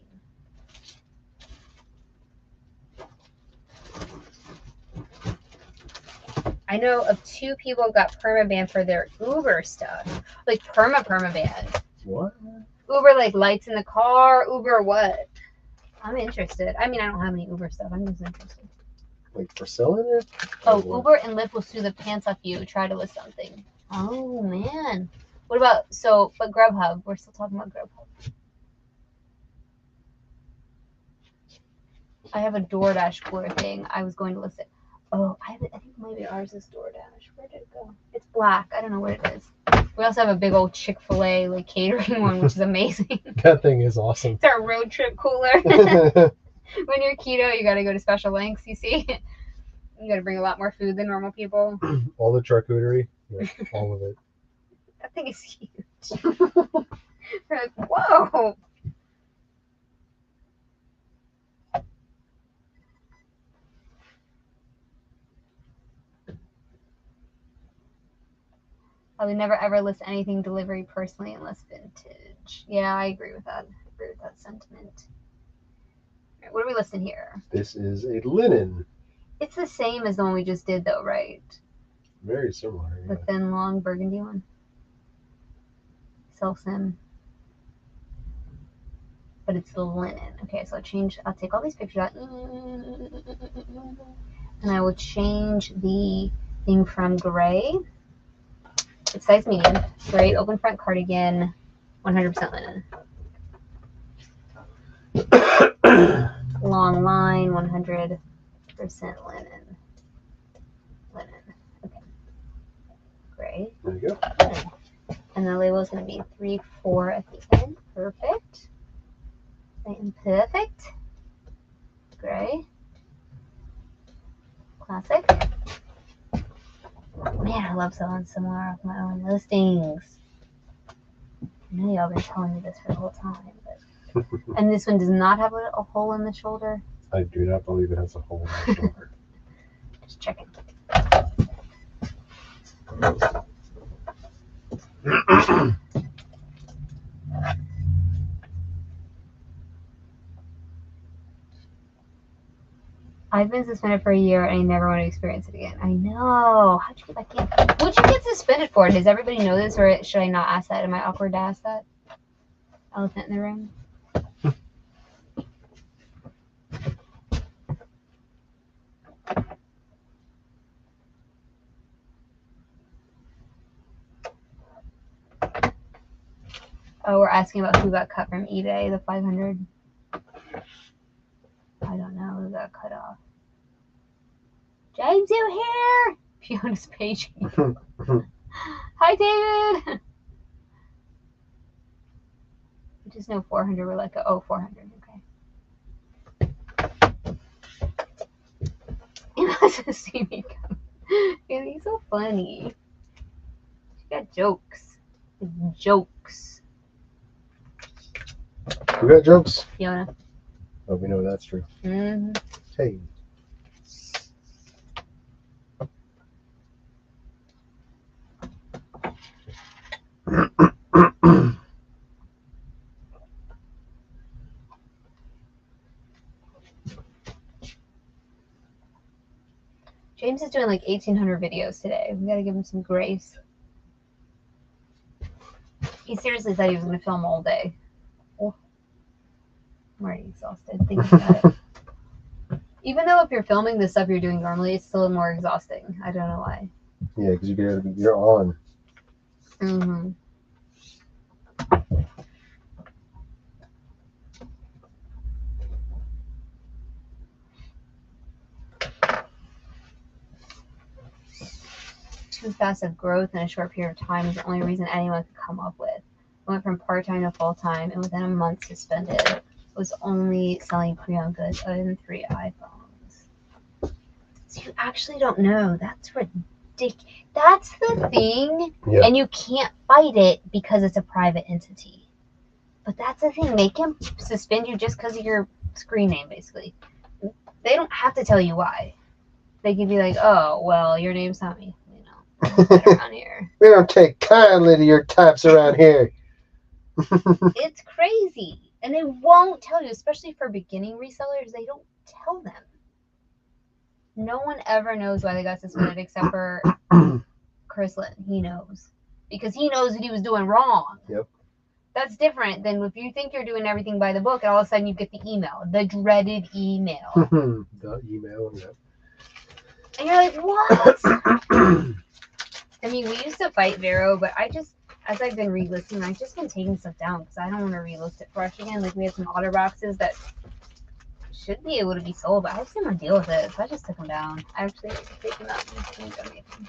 I know of 2 people who got permabanned for their Uber stuff. Like permabanned. What? Uber like lights in the car, Uber what? I'm interested. I mean, I don't have any Uber stuff. I'm just interested. Like for selling it? Oh, Uber and Lyft will sue the pants off you. Try to list something. Oh, man. What about, but Grubhub. We're still talking about Grubhub. I have a DoorDash cooler thing. I was going to list it. Oh, I think maybe ours is DoorDash. Where did it go? It's black. I don't know what it is. We also have a big old Chick-fil-A like catering one, which is amazing. That thing is awesome. It's our road trip cooler. When you're keto, you got to go to special lengths, you see. You got to bring a lot more food than normal people. All the charcuterie. Yeah, all of it. That thing is huge. We're like, whoa. I would never ever list anything delivery personally unless vintage. Yeah, I agree with that. I agree with that sentiment. Right, what are we listing here? This is a linen. It's the same as the one we just did, though, right? Very similar. Yeah. The thin, long burgundy one. Self-sim. But it's the linen. Okay, so I'll take all these pictures out. And I will change the thing from gray. It's size medium. Gray open front cardigan. 100% linen. Long line. 100% linen. Linen. Okay. Gray. There you go. Linen. And the label is going to be 3-4 at the end. Perfect. Perfect. Gray. Classic. Man, I love selling some more of my own listings. I know y'all been telling me this for the whole time. But... and this one does not have a hole in the shoulder. I do not believe it has a hole in the shoulder. Just checking. I've been suspended for a year and I never want to experience it again. I know. How'd you get back in? What'd you get suspended for? Does everybody know this, or should I not ask that? Am I awkward to ask that? Elephant in the room. asking about who got cut from eBay, the 500. I don't know who got cut off. James, you here? Fiona's paging. Hi, David. I just know 400 were like, oh, 400. Okay. You must have seen me come. He's so funny. She got jokes. Jokes. Who got jokes? Fiona. Oh, we know that's true. Mm-hmm. Hey. James is doing like 1,800 videos today. We gotta give him some grace. He seriously said he was gonna film all day. Oh, I'm already exhausted thinking about it. Even though if you're filming the stuff you're doing normally, it's still more exhausting. I don't know why. Yeah, because you're on. Mm-hmm. Too fast of growth in a short period of time is the only reason anyone could come up with. I went from part-time to full-time, and within a month suspended. Was only selling pre-owned goods other than 3 iPhones. So you actually don't know. That's ridiculous. That's the thing, Yeah. and you can't fight it because it's a private entity. But that's the thing. They can suspend you just because of your screen name, basically. They don't have to tell you why. They can be like, oh, well, your name's not me. You know, around here. We don't take kindly to your types around here. It's crazy. And they won't tell you, especially for beginning resellers. They don't tell them. No one ever knows why they got suspended except for Chris Lynn. He knows. Because he knows what he was doing wrong. Yep. That's different than if you think you're doing everything by the book and all of a sudden you get the email. The dreaded email. The email, yeah. And you're like, what? I mean, we used to fight Vero, but as I've been relisting, I've just been taking stuff down because I don't want to relist it fresh again. Like, we had some otter boxes that should be able to be sold, but I just didn't want to deal with it, so I just took them down. I actually take them out and donate them.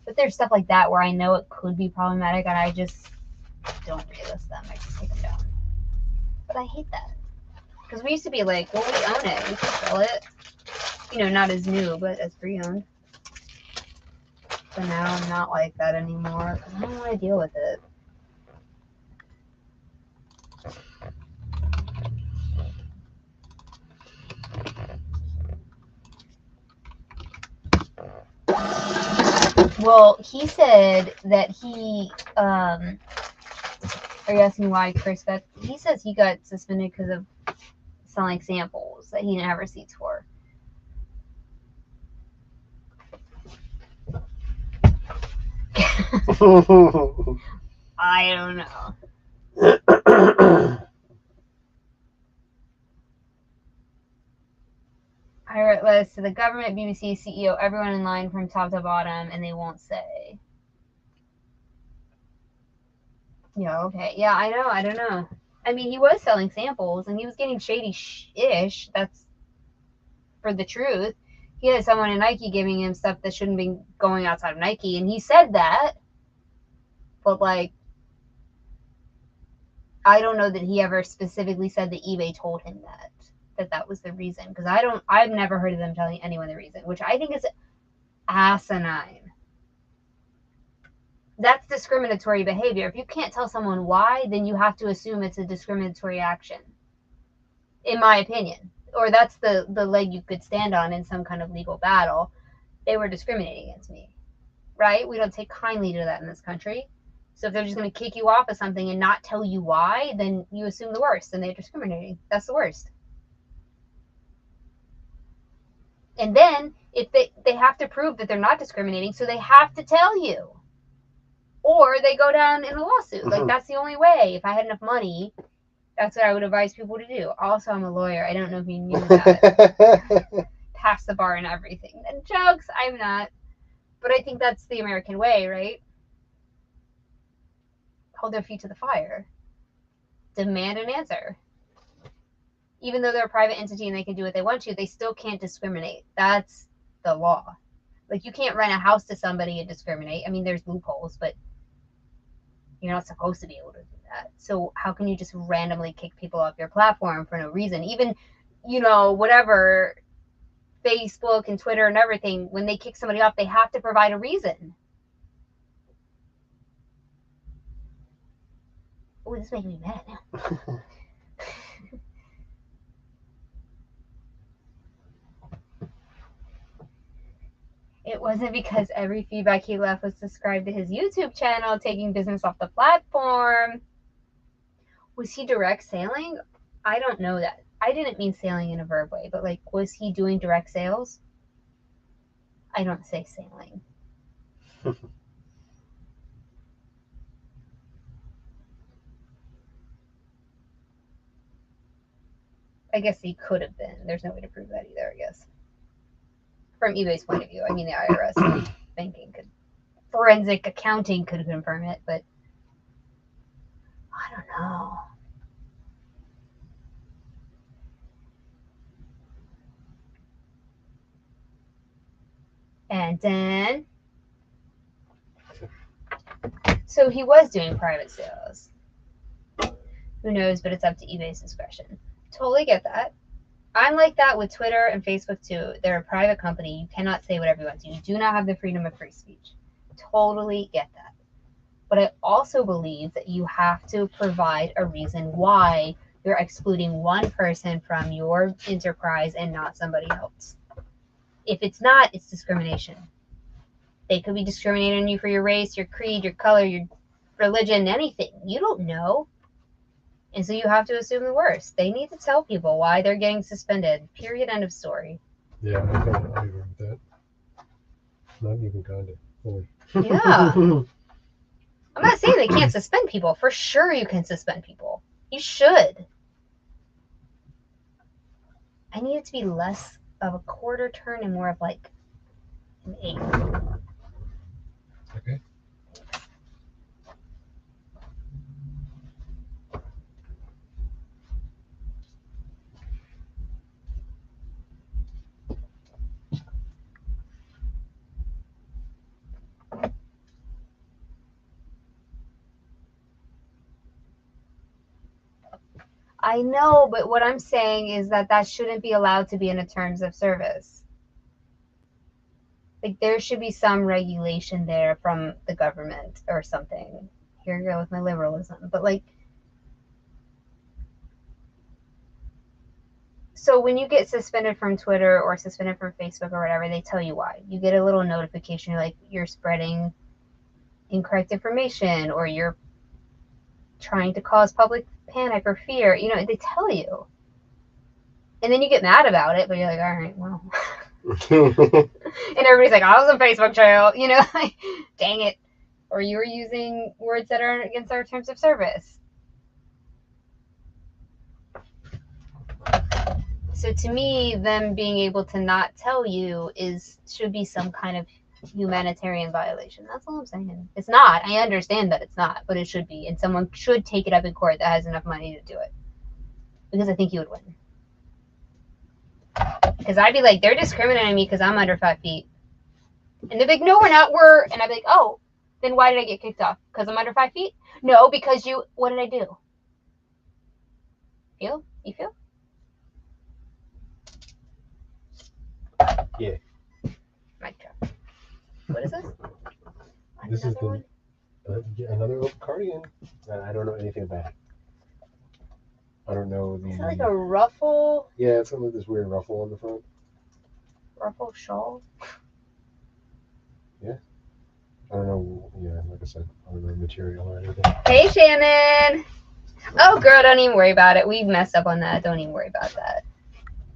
But there's stuff like that where I know it could be problematic, and I just don't relist them. I just take them down. But I hate that. Because we used to be like, well, we own it. We can sell it. You know, not as new, but as pre-owned. But now I'm not like that anymore because I don't want to deal with it. Well, he said that he, are you asking why Chris got, he says he got suspended because of selling samples that he didn't have receipts for. I don't know. I wrote letters to the government, BBC, CEO, everyone in line from top to bottom, and they won't say. Yeah, okay. Yeah, I know. I don't know. I mean, he was selling samples, and he was getting shady-ish. That's for the truth. He had someone at Nike giving him stuff that shouldn't be going outside of Nike, and he said that. But, like, I don't know that he ever specifically said that eBay told him that was the reason. Because I've never heard of them telling anyone the reason, which I think is asinine. That's discriminatory behavior. If you can't tell someone why, then you have to assume it's a discriminatory action, in my opinion. Or that's the leg you could stand on in some kind of legal battle. They were discriminating against me, right? We don't take kindly to that in this country. So if they're just going to kick you off of something and not tell you why, then you assume the worst, and they're discriminating. That's the worst. And then if they have to prove that they're not discriminating, so they have to tell you. Or they go down in a lawsuit. Mm-hmm. Like, that's the only way. If I had enough money, that's what I would advise people to do. Also, I'm a lawyer. I don't know if you knew that. Pass the bar and everything. And jokes, I'm not. But I think that's the American way, right? Hold their feet to the fire. demand an answer. Even though they're a private entity and they can do what they want to, they still can't discriminate. That's the law. Like, you can't rent a house to somebody and discriminate. I mean, there's loopholes, but you're not supposed to be able to do that. So how can you just randomly kick people off your platform for no reason? Even, whatever, Facebook and Twitter and everything, when they kick somebody off, they have to provide a reason. Oh, this is making me mad now. It wasn't because every feedback he left was subscribed to his YouTube channel, taking business off the platform. Was he direct sailing? I don't know that. I didn't mean sailing in a verb way, but like, was he doing direct sales? I don't say sailing. I guess he could have been. There's no way to prove that either, I guess. From eBay's point of view, I mean, the IRS banking could, forensic accounting could confirm it, but I don't know. And then, so he was doing private sales. Who knows, but it's up to eBay's discretion. Totally get that. I'm like that with Twitter and Facebook too. They're a private company. You cannot say whatever you want to. You do not have the freedom of free speech. Totally get that. But I also believe that you have to provide a reason why you're excluding one person from your enterprise and not somebody else. If it's not, it's discrimination. They could be discriminating on you for your race, your creed, your color, your religion, anything. You don't know. And so you have to assume the worst. They need to tell people why they're getting suspended. Period. End of story. Yeah, I agree with that. Not even kind of fully. Yeah. I'm not saying they can't suspend people. For sure you can suspend people. You should. I need it to be less of a quarter turn and more of like an eighth. Okay. I know, but what I'm saying is that shouldn't be allowed to be in the terms of service. Like, there should be some regulation there from the government or something. Here you go with my liberalism. But like, so when you get suspended from Twitter or suspended from Facebook or whatever, they tell you why. You get a little notification, like you're spreading incorrect information or you're trying to cause public panic or fear. They tell you. And then you get mad about it, but you're like, all right, well. And everybody's like, I was on Facebook trail, like, dang it. Or you were using words that are against our terms of service. So to me, them being able to not tell you should be some kind of humanitarian violation. That's all I'm saying. It's not. I understand that it's not, but it should be. And someone should take it up in court that has enough money to do it. Because I think you would win. Because I'd be like, they're discriminating me because I'm under 5 feet. And they'd be like, no, we're not. And I'd be like, oh, then why did I get kicked off? Because I'm under 5 feet? No, because what did I do? Feel? You feel? Yeah. Mic drop. What is this? This is another open cardigan. I don't know anything about it. I don't know the. Is it like a ruffle? Yeah, it's like this weird ruffle on the front. Ruffle shawl? Yeah. I don't know. Yeah, like I said, I don't know material or anything. Hey, Shannon. Oh, girl, don't even worry about it. We messed up on that. Don't even worry about that.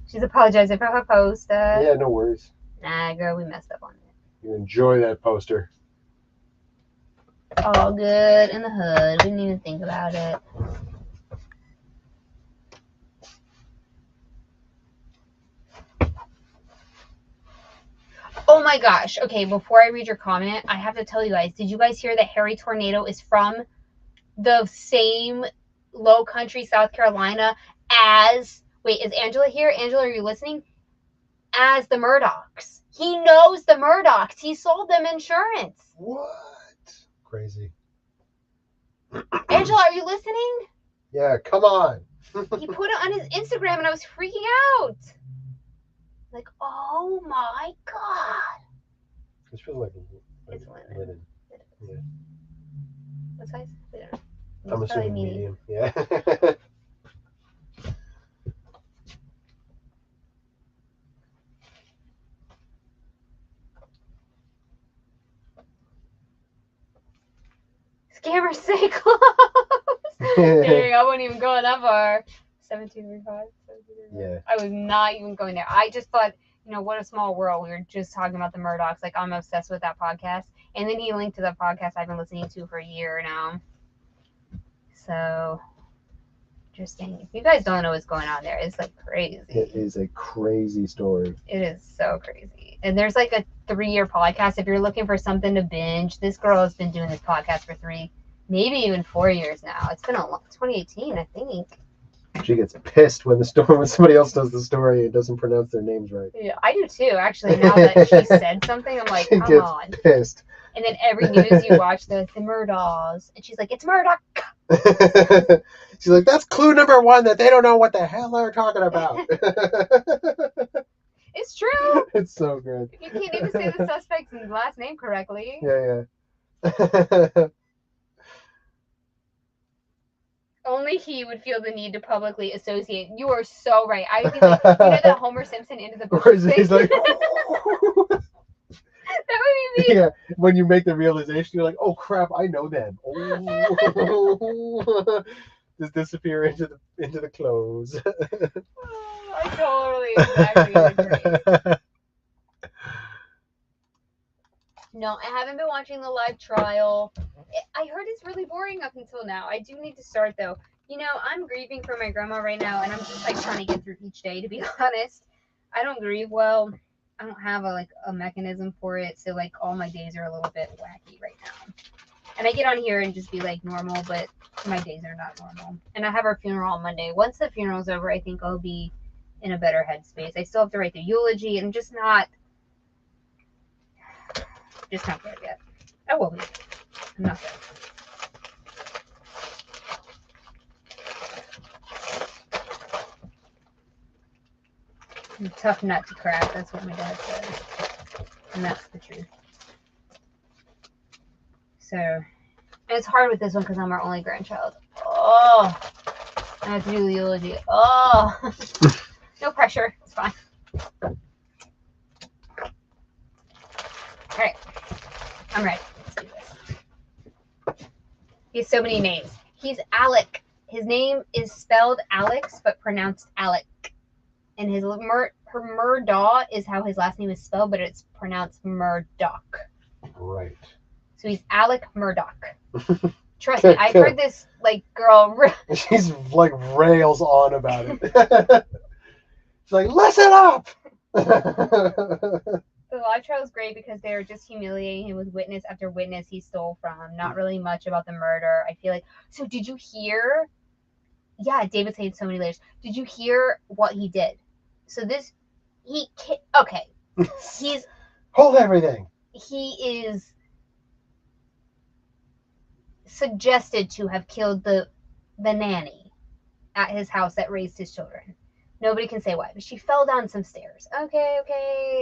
She's apologizing for her post. Yeah, no worries. Nah, girl, we messed up on it. You enjoy that poster. All good in the hood. We didn't even think about it. Oh my gosh. Okay, before I read your comment, I have to tell you guys, did you guys hear that Harry Tornado is from the same Low Country, South Carolina as, wait, is Angela here? Angela, are you listening? As the Murdochs. He knows the Murdochs. He sold them insurance. What? Crazy. Angela, are you listening? Yeah, come on. He put it on his Instagram and I was freaking out. Like, oh my God. This feels like It's linen. linen. Yeah. What size? I don't know. I'm It's probably assuming medium. Yeah. Scammers say close. Dang, I wouldn't even go that far. 1735. Yeah. I was not even going there. I just thought, you know, what a small world. We were just talking about the Murdochs. Like, I'm obsessed with that podcast. And then he linked to the podcast I've been listening to for a year now. So, interesting. If you guys don't know what's going on there, it's like crazy. It is a crazy story. It is so crazy. And there's like a 3-year podcast. If you're looking for something to binge, this girl has been doing this podcast for 3, maybe even 4 years now. It's been 2018, I think. She gets pissed when somebody else does the story and doesn't pronounce their names right. Yeah, I do too, actually. Now that she said something, I'm like, She come gets on. pissed. And then every news you watch, the Murdochs. And she's like, it's Murdoch. She's like, that's clue number 1 that they don't know what the hell they're talking about. It's true. It's so good. You can't even say the suspect's last name correctly. Yeah. Only he would feel the need to publicly associate. You are so right. I would be like, you know that Homer Simpson into the bushes thing? He's like, that would be me. yeah. When you make the realization, you're like, oh crap, I know them. Oh. Just disappear into the clothes. Oh, I totally exactly agree. No, I haven't been watching the live trial. I heard it's really boring up until now. I do need to start though. You know, I'm grieving for my grandma right now, and I'm just like trying to get through each day. To be honest, I don't grieve well. I don't have a mechanism for it, so like all my days are a little bit wacky right now. And I get on here and just be like normal, but my days are not normal. And I have our funeral on Monday. Once the funeral's over, I think I'll be in a better headspace. I still have to write the eulogy, and I'm just not there yet. I will be. I'm not there. I'm a tough nut to crack. That's what my dad says. And that's the truth. So, and it's hard with this one because I'm our only grandchild. Oh, I have to do the eulogy. Oh, no pressure. It's fine. All right. I'm ready. Let's do this. He has so many names. He's Alec. His name is spelled Alex, but pronounced Alec. And his Murdoch is how his last name is spelled, but it's pronounced Murdoch. Right. So he's Alec Murdoch. Trust me, I've heard this girl. She's like rails on about it. She's like, listen up. The live trial is great because they're just humiliating him with witness after witness he stole from. Not really much about the murder. I feel like. So did you hear? Yeah, David's saying so many layers. Did you hear what he did? So okay. He's hold everything. He is suggested to have killed the nanny at his house that raised his children. Nobody can say why, but she fell down some stairs. Okay,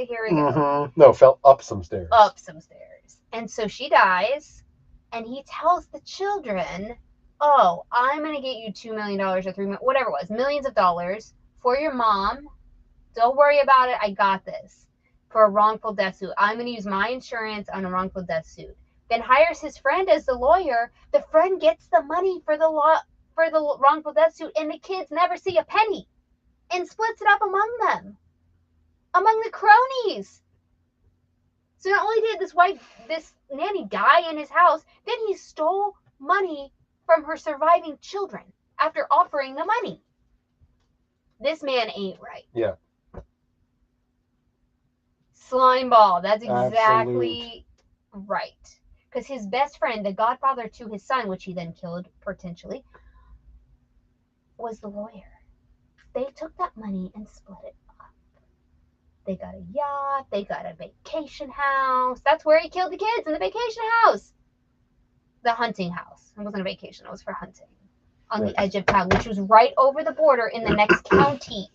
here we go. Mm-hmm. No, fell up some stairs. Up some stairs. And so she dies, and he tells the children, oh, I'm going to get you $2 million or $3 million, whatever it was, millions of dollars for your mom. Don't worry about it. I got this. For a wrongful death suit. I'm going to use my insurance on a wrongful death suit. Then hires his friend as the lawyer. The friend gets the money for the wrongful death suit, and the kids never see a penny. And splits it up among them. Among the cronies. So not only did this nanny die in his house, then he stole money from her surviving children after offering the money. This man ain't right. Yeah. Slime ball. That's exactly right. Because his best friend, the godfather to his son, which he then killed potentially, was the lawyer. They took that money and split it up. They got a yacht. They got a vacation house. That's where he killed the kids, in the vacation house. The hunting house. It wasn't a vacation. It was for hunting. On the edge of town, which was right over the border in the next county.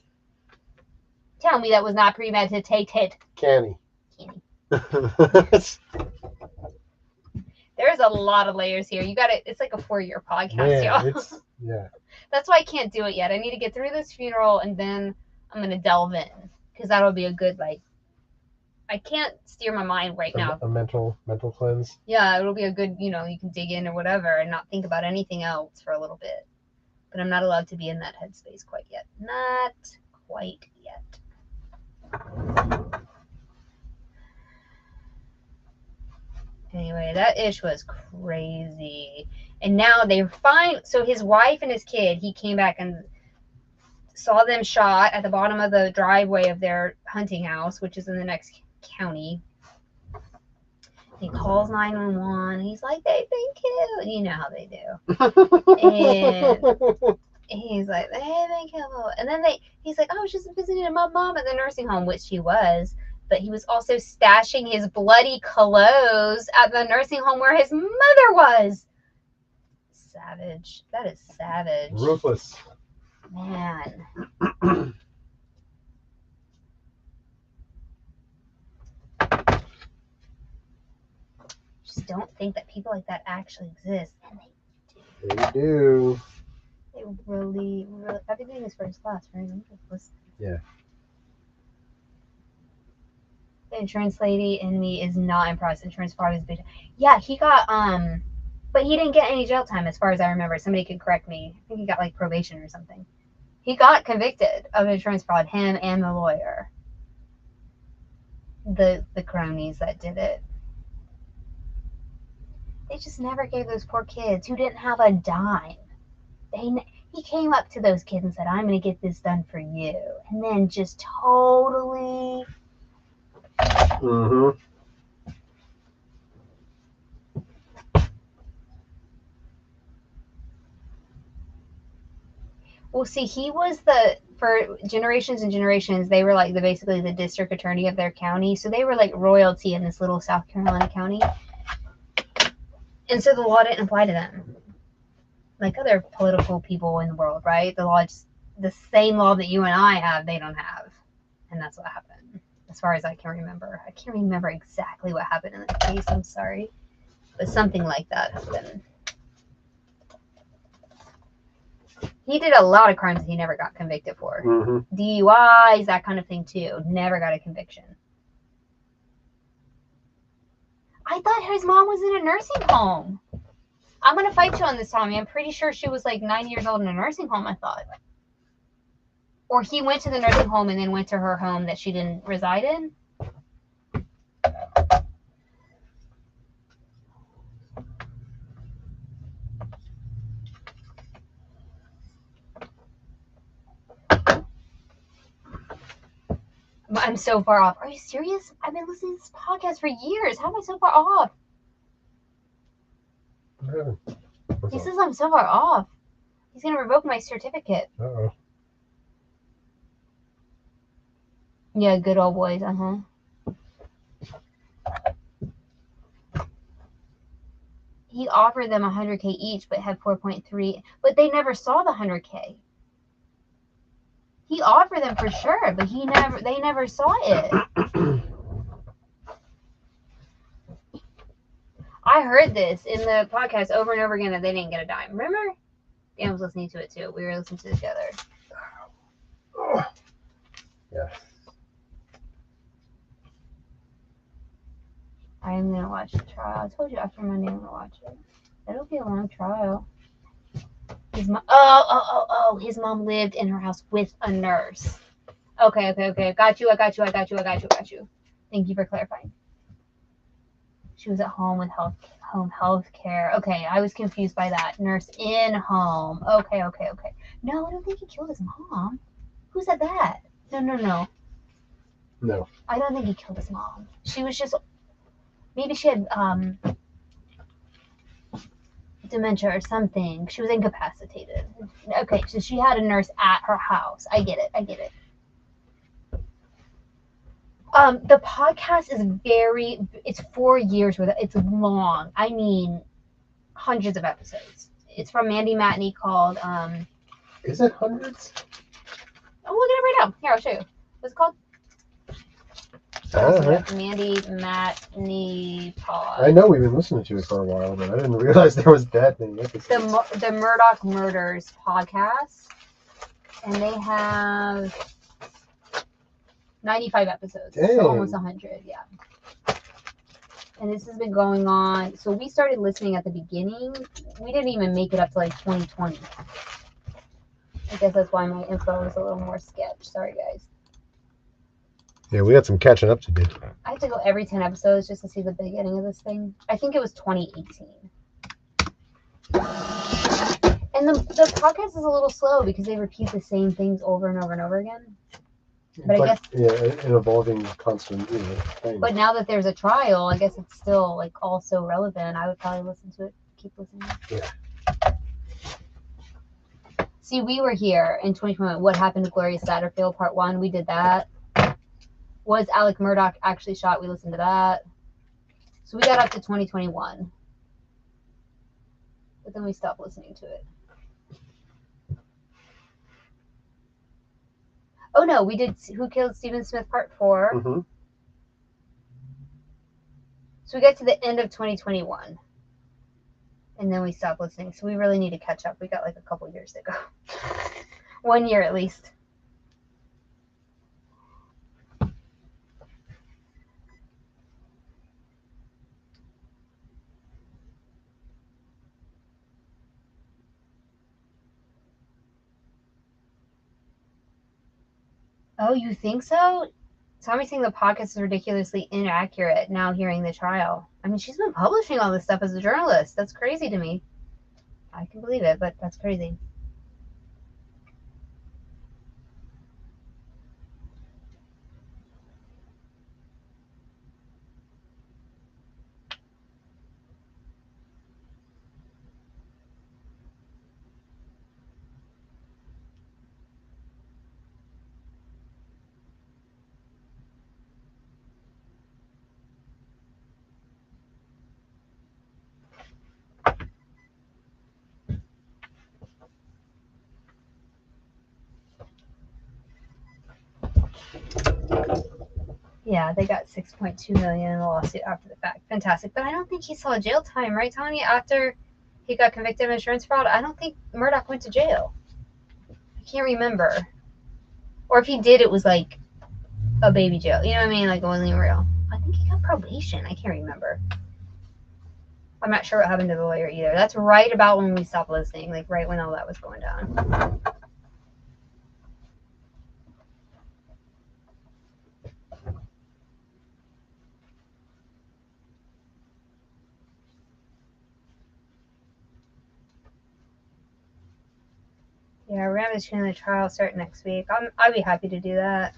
Tell me that was not premeditated. Canny. There's a lot of layers here. You got it. It's like a 4-year podcast, Man, y'all. yeah. That's why I can't do it yet. I need to get through this funeral and then I'm gonna delve in, because that'll be a good, like, I can't steer my mind right now. A mental cleanse. Yeah, it'll be a good, you can dig in or whatever and not think about anything else for a little bit. But I'm not allowed to be in that headspace quite yet. Not quite yet. Anyway, that ish was crazy. And now they're fine. So his wife and his kid, he came back and saw them shot at the bottom of the driveway of their hunting house, which is in the next county. He calls 911. He's like, they've been killed. You know how they do. And he's like, they've been killed. And then he's like, I was just visiting my mom at the nursing home, which he was. But he was also stashing his bloody clothes at the nursing home where his mother was. Savage. That is savage. Ruthless. Man. Just don't think that people like that actually exist. And they do. They really, everything is first class, right? Yeah. The insurance lady in me is not impressed. Insurance fraud is big. Yeah, he got but he didn't get any jail time as far as I remember. Somebody could correct me. I think he got like probation or something. He got convicted of insurance fraud, him and the lawyer. The cronies that did it. They just never gave those poor kids who didn't have a dime. He came up to those kids and said, I'm going to get this done for you. And then just totally... Mm-hmm. Well, see, he was for generations and generations, they were like basically the district attorney of their county. So they were like royalty in this little South Carolina county. And so the law didn't apply to them. Like other political people in the world, right? The same law that you and I have, they don't have. And that's what happened. As far as I can remember. I can't remember exactly what happened in this case, I'm sorry. But something like that happened. He did a lot of crimes that he never got convicted for. Mm-hmm. DUIs, that kind of thing too. Never got a conviction. I thought his mom was in a nursing home. I'm going to fight you on this, Tommy. I'm pretty sure she was like 9 years old in a nursing home, I thought. Or he went to the nursing home and then went to her home that she didn't reside in. I'm so far off. Are you serious? I've been listening to this podcast for years. How am I so far off? He says I'm so far off. He's going to revoke my certificate. Uh-oh. Yeah, good old boys. Uh-huh. He offered them $100K each, but had 4.3. But they never saw the $100K. He offered them for sure, but they never saw it. I heard this in the podcast over and over again that they didn't get a dime. Remember? Dan was listening to it too. We were listening to it together. Yeah. I am going to watch the trial. I told you after Monday I'm going to watch it. It'll be a long trial. His mom, his mom lived in her house with a nurse. Okay. Got you. Thank you for clarifying. She was at home with home health care. Okay, I was confused by that. Nurse in home. Okay. No, I don't think he killed his mom. Who said that? No. No. I don't think he killed his mom. She was just... Maybe she had... dementia or something. She was incapacitated. Okay, so she had a nurse at her house. I get it. The podcast is it's 4 years worth. It's long. I mean, hundreds of episodes. It's from Mandy Matney called, Is it hundreds? I'm looking at it right now. Here, I'll show you. What's it called? Mandy Matney pod. I know we've been listening to it for a while, but I didn't realize there was that many episodes. The Murdoch Murders podcast, and they have 95 episodes, Dang. so almost 100, yeah. And this has been going on. So we started listening at the beginning. We didn't even make it up to like 2020. I guess that's why my info is a little more sketch. Sorry, guys. Yeah, we got some catching up to do. I have to go every 10 episodes just to see the beginning of this thing. I think it was 2018. And the podcast is a little slow because they repeat the same things over and over and over again. But I guess, yeah, an evolving constant thing. But now that there's a trial, I guess it's still like all so relevant. I would probably listen to it, keep listening. Yeah. See, we were here in 2021. What happened to Gloria Satterfield? Part 1. We did that. Was Alec Murdoch actually shot? We listened to that. So we got up to 2021, but then we stopped listening to it. Oh no, we did Who Killed Stephen Smith Part 4. Mm-hmm. So we got to the end of 2021. And then we stopped listening. So we really need to catch up. We got like a couple years to go. 1 year at least. Oh, you think so? Tommy's saying the podcast is ridiculously inaccurate now hearing the trial. I mean, she's been publishing all this stuff as a journalist. That's crazy to me. I can believe it, but that's crazy. Yeah, they got $6.2 million in the lawsuit after the fact. Fantastic. But I don't think he saw jail time, right, Tony? After he got convicted of insurance fraud, I don't think Murdoch went to jail. I can't remember. Or if he did, it was like a baby jail. You know what I mean? Like it wasn't even real. I think he got probation. I can't remember. I'm not sure what happened to the lawyer either. That's right about when we stopped listening, like right when all that was going down. Yeah, we're gonna be the trial start next week. I'd be happy to do that.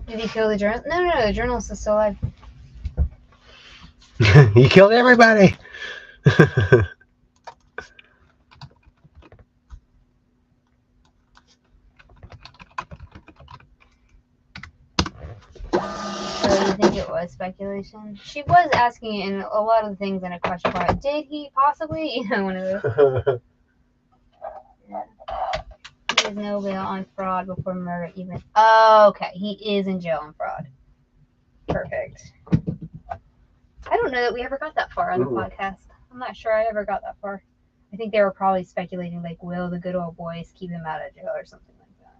Did he kill the journalist? No, the journalist is still alive. He killed everybody. So you think it was speculation? She was asking in a lot of things in a question mark. Did he possibly? You know, one of those. Yeah. He has no bail on fraud before murder even. Oh, okay. He is in jail on fraud. Perfect. I don't know that we ever got that far on the podcast. I'm not sure I ever got that far. I think they were probably speculating, like, will the good old boys keep him out of jail or something like that?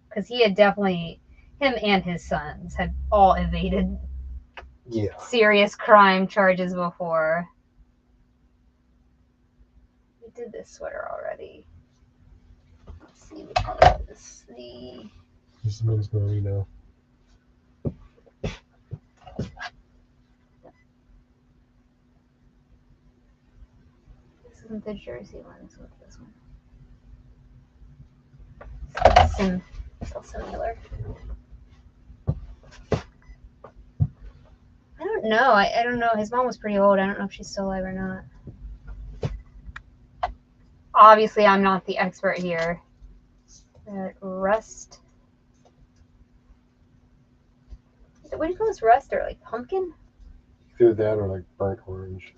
Because he had definitely, him and his sons had all evaded serious crime charges before. We did this sweater already. Let's see which one is the... This one's merino. This isn't the jersey one. This one's this one. him so similar. I don't know. I don't know. His mom was pretty old. I don't know if she's still alive or not. Obviously, I'm not the expert here. Rust. What do you call this? Rust or like pumpkin? Either that or like burnt orange.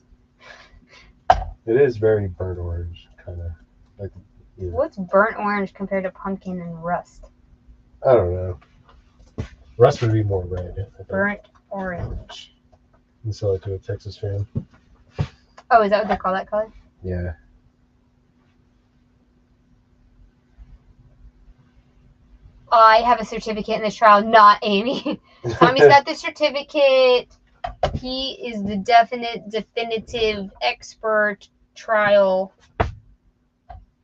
It is very burnt orange, kind of. Like, yeah. What's burnt orange compared to pumpkin and rust? I don't know. Rust would be more red. I think. Burnt orange. You sell it to a Texas fan. Oh, is that what they call that color? Yeah. I have a certificate in this trial, not Amy. Tommy's got the certificate. He is the definitive expert trial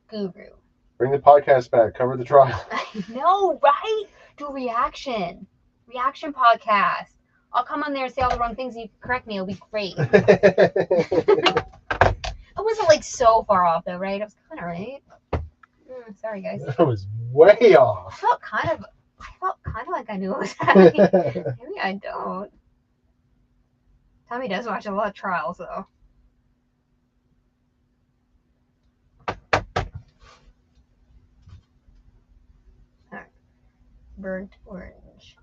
guru. Bring the podcast back. Cover the trial. I know, right? Do reaction podcast. I'll come on there and say all the wrong things and you can correct me. It'll be great. I wasn't like so far off though, right? I was kind of right. Sorry, guys. That was way I off. felt kind of like I knew what was happening. Maybe I don't. Tommy does watch a lot of trials, though. Alright. Burnt orange.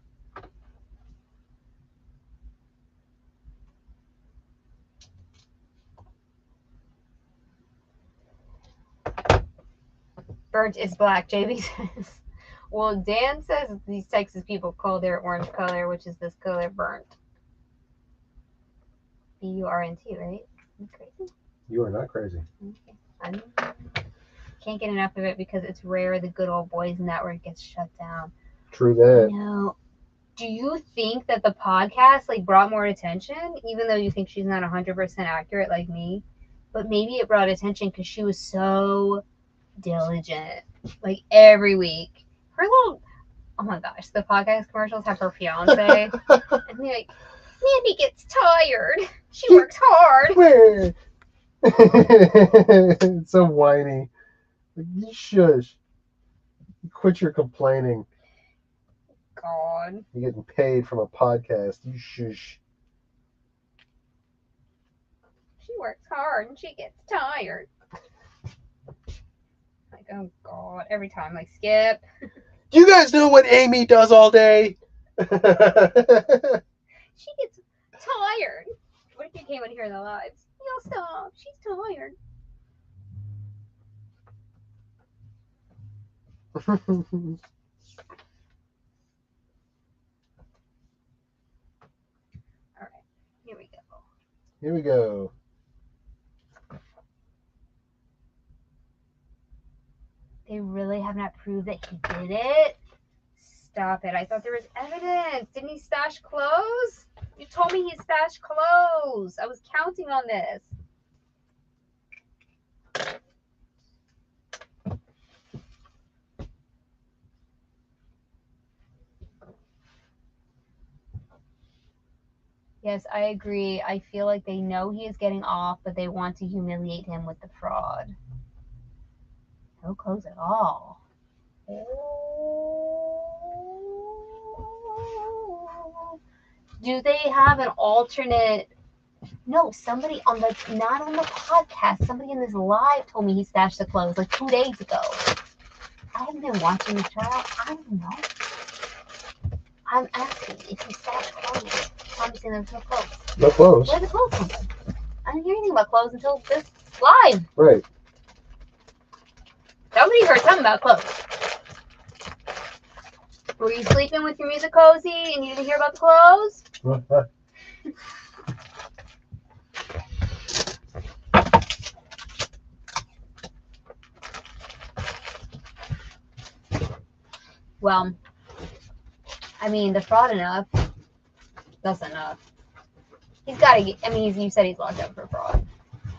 Burnt is black, JB says. Well, Dan says these Texas people call their orange color, which is this color, burnt. B-U-R-N-T, right? I'm crazy? You are not crazy. Okay. I can't get enough of it because it's rare the good old boys network gets shut down. True that. No. Do you think that the podcast like brought more attention, even though you think she's not 100% accurate like me? But maybe it brought attention because she was so diligent. Like every week. Her little, oh my gosh, the podcast commercials have her fiance. And they're like, Mandy gets tired. She works hard. Where? It's so whiny. Like, you shush. Quit your complaining. God. You're getting paid from a podcast. You shush. She works hard and she gets tired. Like, oh God. Every time, like, skip. Do you guys know what Amy does all day? She gets tired. What if you came in here in the lives? No, stop. She's tired. All right. Here we go. Here we go. They really have not proved that he did it? Stop it. I thought there was evidence. Didn't he stash clothes? You told me he stashed clothes. I was counting on this. Yes, I agree. I feel like they know he is getting off, but they want to humiliate him with the fraud. No clothes at all. Do they have an alternate? No, somebody on the, not on the podcast, somebody in this live told me he stashed the clothes like 2 days ago. I haven't been watching the trial. I don't know. I'm asking if he stashed clothes. I'm saying there's no clothes. No clothes. Where are the clothes from? I didn't hear anything about clothes until this live. Right. Somebody heard something about clothes. Were you sleeping with your music cozy and you didn't hear about the clothes? Well, I mean, the fraud enough. That's enough. He's got to get, I mean, you said he's locked up for fraud.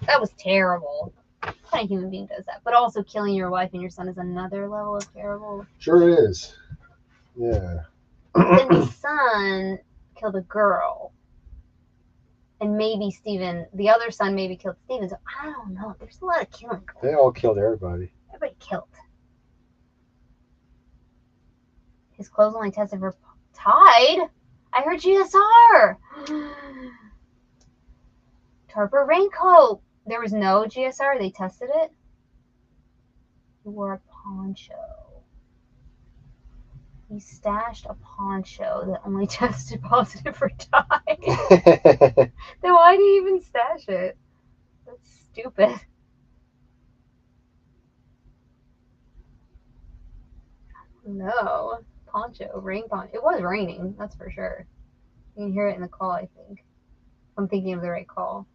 That was terrible. What kind of human being does that? But also killing your wife and your son is another level of terrible. Sure is. Yeah. Then the son killed a girl. And maybe Steven, the other son maybe killed Steven. So I don't know. There's a lot of killing. They all killed everybody. Everybody killed. His clothes only tested for Tide. I heard GSR. Tarper raincoat. There was no GSR. They tested it. He wore a poncho. He stashed a poncho that only tested positive for Tide. Then why did he even stash it? That's stupid. No. Poncho. Rain poncho. It was raining. That's for sure. You can hear it in the call, I think. I'm thinking of the right call.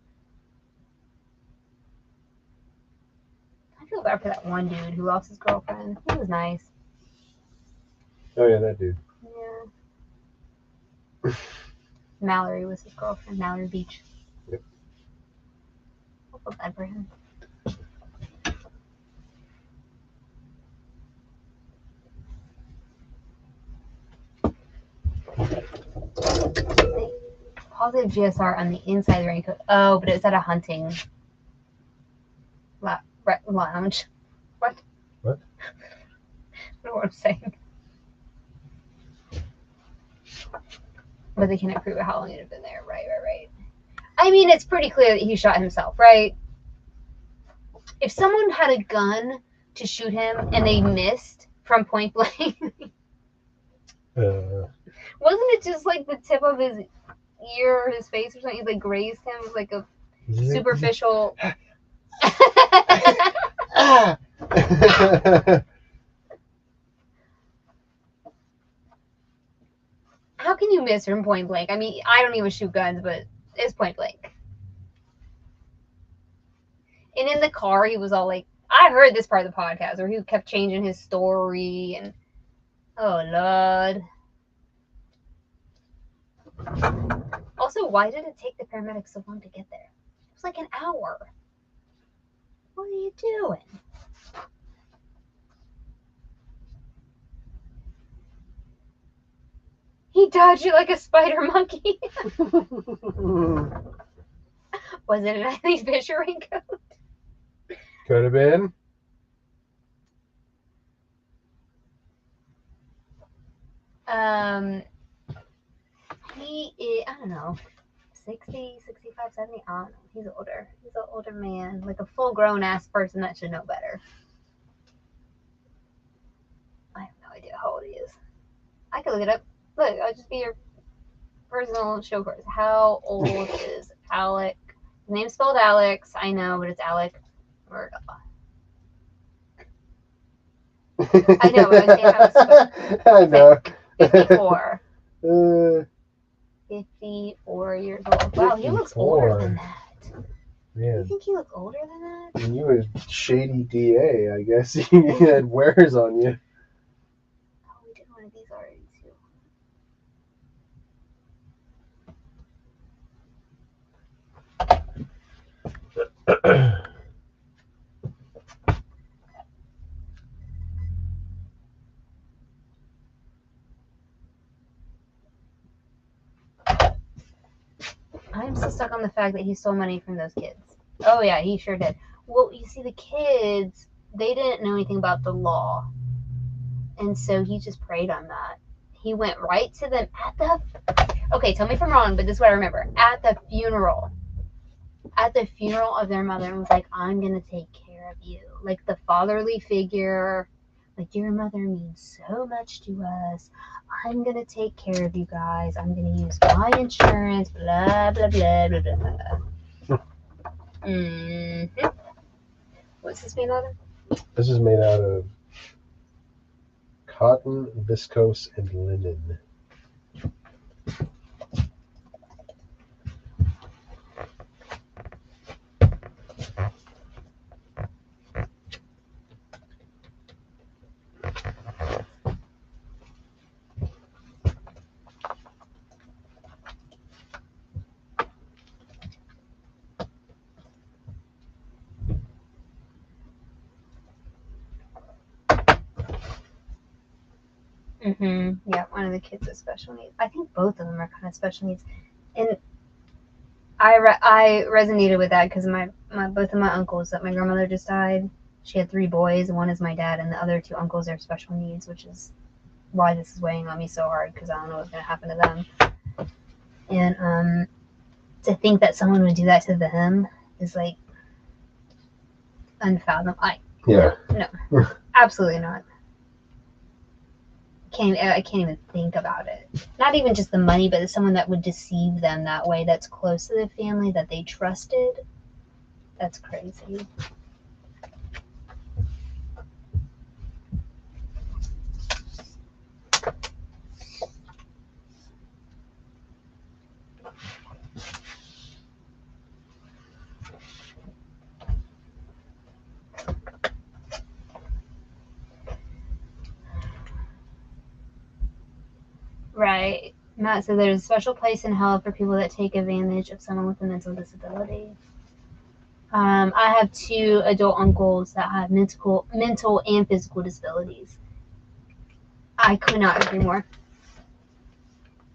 I feel bad for that one dude who lost his girlfriend. He was nice. Oh yeah, that dude. Yeah. Mallory was his girlfriend. Mallory Beach. Yep. I feel bad for him. Positive GSR on the inside of the raincoat. Oh, but it's at a hunting lounge. What? What? I don't know what I'm saying. But they can't prove how long it had been there. Right. I mean, it's pretty clear that he shot himself, right? If someone had a gun to shoot him and they missed from point blank, wasn't it just like the tip of his ear or his face or something? Like grazed him with like a superficial. How can you miss from point blank? I mean, I don't even shoot guns, but it's point blank. And in the car, he was all like, I heard this part of the podcast where he kept changing his story and, oh, Lord. Also, why did it take the paramedics so long to get there? It was like an hour. What are you doing? He dodged you like a spider monkey. Was it an Eileen Fisher raincoat? Could have been. He is, I don't know, 60, 65, 70, I don't know. He's older. He's an older man, like a full grown ass person that should know better. I have no idea how old he is. I could look it up. Look, I'll just be your personal show course. How old is Alec? His name's spelled Alex, I know, but it's Alec Murdoch. I know, but I'm saying how it's spelled. I know. 54. 54 years old. Wow, he looks older than that. Man. You think he looks older than that? And you a shady DA, I guess. You had wears on you. Oh, we did one of these already, too. I'm so stuck on the fact that he stole money from those kids. Oh, yeah, he sure did. Well, you see, the kids, they didn't know anything about the law. And so he just preyed on that. He went right to them at the... Okay, tell me if I'm wrong, but this is what I remember. At the funeral. At the funeral of their mother, and was like, I'm going to take care of you. Like the fatherly figure. Like, your mother means so much to us. I'm going to take care of you guys. I'm going to use my insurance. Blah, blah, blah, blah, blah. Mm-hmm. What's this made out of? This is made out of cotton, viscose, and linen. Mm-hmm. Yeah, one of the kids with special needs. I think both of them are kind of special needs. And I resonated with that because my both of my uncles that my grandmother just died, she had 3 boys. One is my dad, and the other 2 uncles are special needs, which is why this is weighing on me so hard, because I don't know what's going to happen to them. And to think that someone would do that to them is like unfathomable. Yeah. No, absolutely not. I can't even think about it. Not even just the money, but someone that would deceive them that way, that's close to the family, that they trusted. That's crazy. Right. Matt said there's a special place in hell for people that take advantage of someone with a mental disability. I have 2 adult uncles that have mental and physical disabilities. I could not agree more.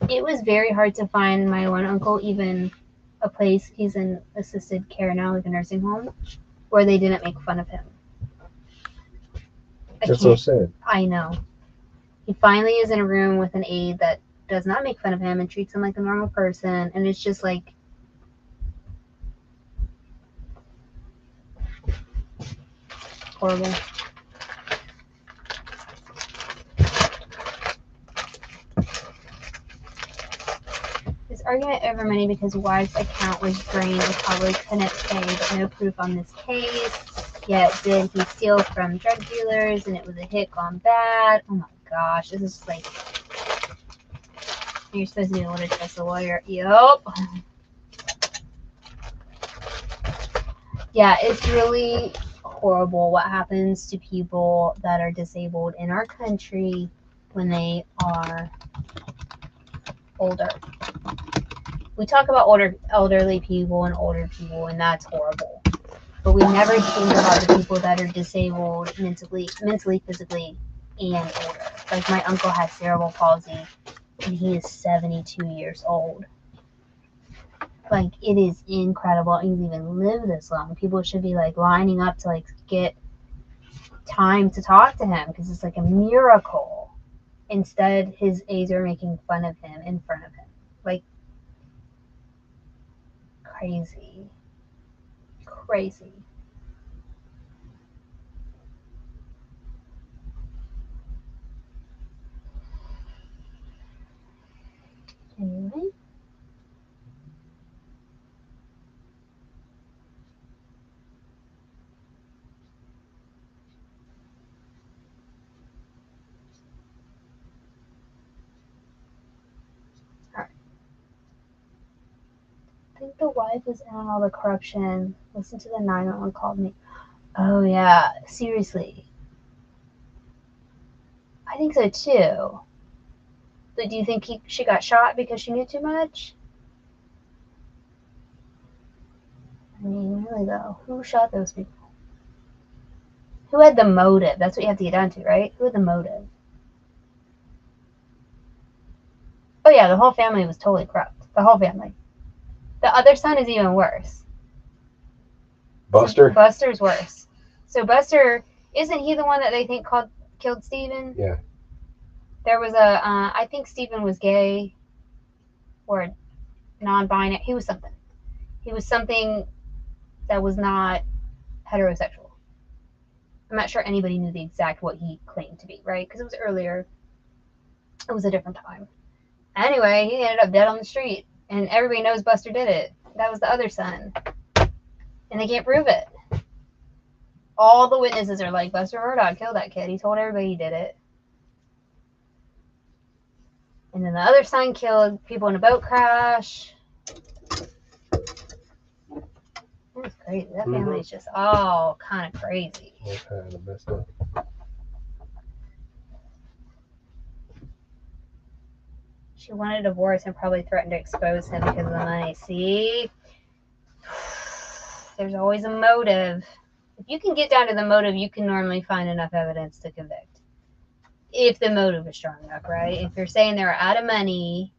It was very hard to find my one uncle even a place, he's in assisted care now, like a nursing home, where they didn't make fun of him. That's so sad. I know. He finally is in a room with an aide that does not make fun of him and treats him like a normal person, and it's just like, horrible. His argument over money because wife's account was drained and probably couldn't pay, but no proof on this case. Yet did he steal from drug dealers and it was a hit gone bad? Oh my gosh, this is like, you're supposed to be able to trust a lawyer. Yup. Yeah, it's really horrible what happens to people that are disabled in our country when they are older. We talk about elderly people and older people, and that's horrible. But we never think about the people that are disabled mentally, physically, and older. Like my uncle has cerebral palsy, and he is 72 years old. Like, it is incredible he's even lived this long. People should be like lining up to like get time to talk to him, because it's like a miracle. Instead, his aides are making fun of him in front of him. Like, crazy. Anyway. Alright. I think the wife is in on all the corruption. Listen to the 911 called me. Oh yeah, seriously. I think so too. But do you think she got shot because she knew too much? I mean, really though, who shot those people? Who had the motive? That's what you have to get down to, right? Who had the motive? Oh yeah, the whole family was totally corrupt. The whole family. The other son is even worse. Buster? Buster's worse. So Buster, isn't he the one that they think killed Steven? Yeah. There was I think Steven was gay or non-binary. He was something. He was something that was not heterosexual. I'm not sure anybody knew the exact what he claimed to be, right? Because it was earlier. It was a different time. Anyway, he ended up dead on the street, and everybody knows Buster did it. That was the other son, and they can't prove it. All the witnesses are like, Buster Murdoch killed that kid. He told everybody he did it. And then the other son killed people in a boat crash. That's crazy. That family is just all kind of crazy. All kind of messed up. She wanted a divorce and probably threatened to expose him because of the money. See? There's always a motive. If you can get down to the motive, you can normally find enough evidence to convict. If the motive is strong enough, right? If you're saying they're out of money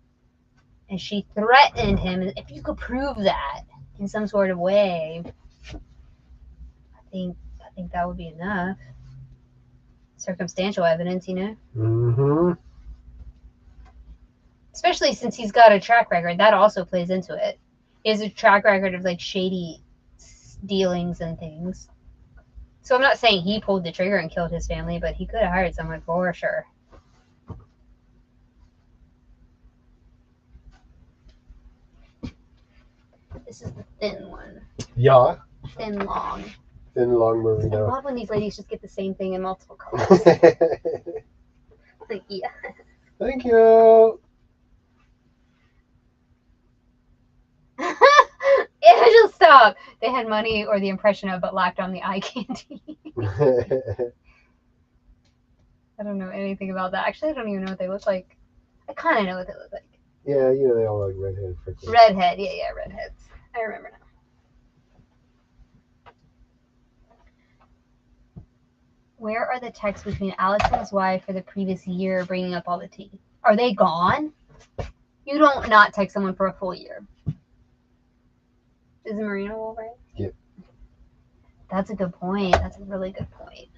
and she threatened him, if you could prove that in some sort of way, I think that would be enough. circumstantial evidence, you know? Mm-hmm. Especially since he's got a track record. That also plays into it. He has a track record of like shady dealings and things. So I'm not saying he pulled the trigger and killed his family, but he could have hired someone for sure. This is the thin one. Yeah. Thin long. Thin long I merino. love when these ladies just get the same thing in multiple colors. Like, yeah. Thank you. It'll stop. They had money or the impression of, but lacked on the eye candy. I don't know anything about that. Actually, I don't even know what they look like. I kind of know what they look like. Yeah, you know they all like redhead freckles. Redhead, yeah, redheads. I remember now. Where are the texts between Alex and his wife for the previous year bringing up all the tea? Are they gone? You don't not text someone for a full year. Is the merino wool right? Yep. That's a good point. That's a really good point.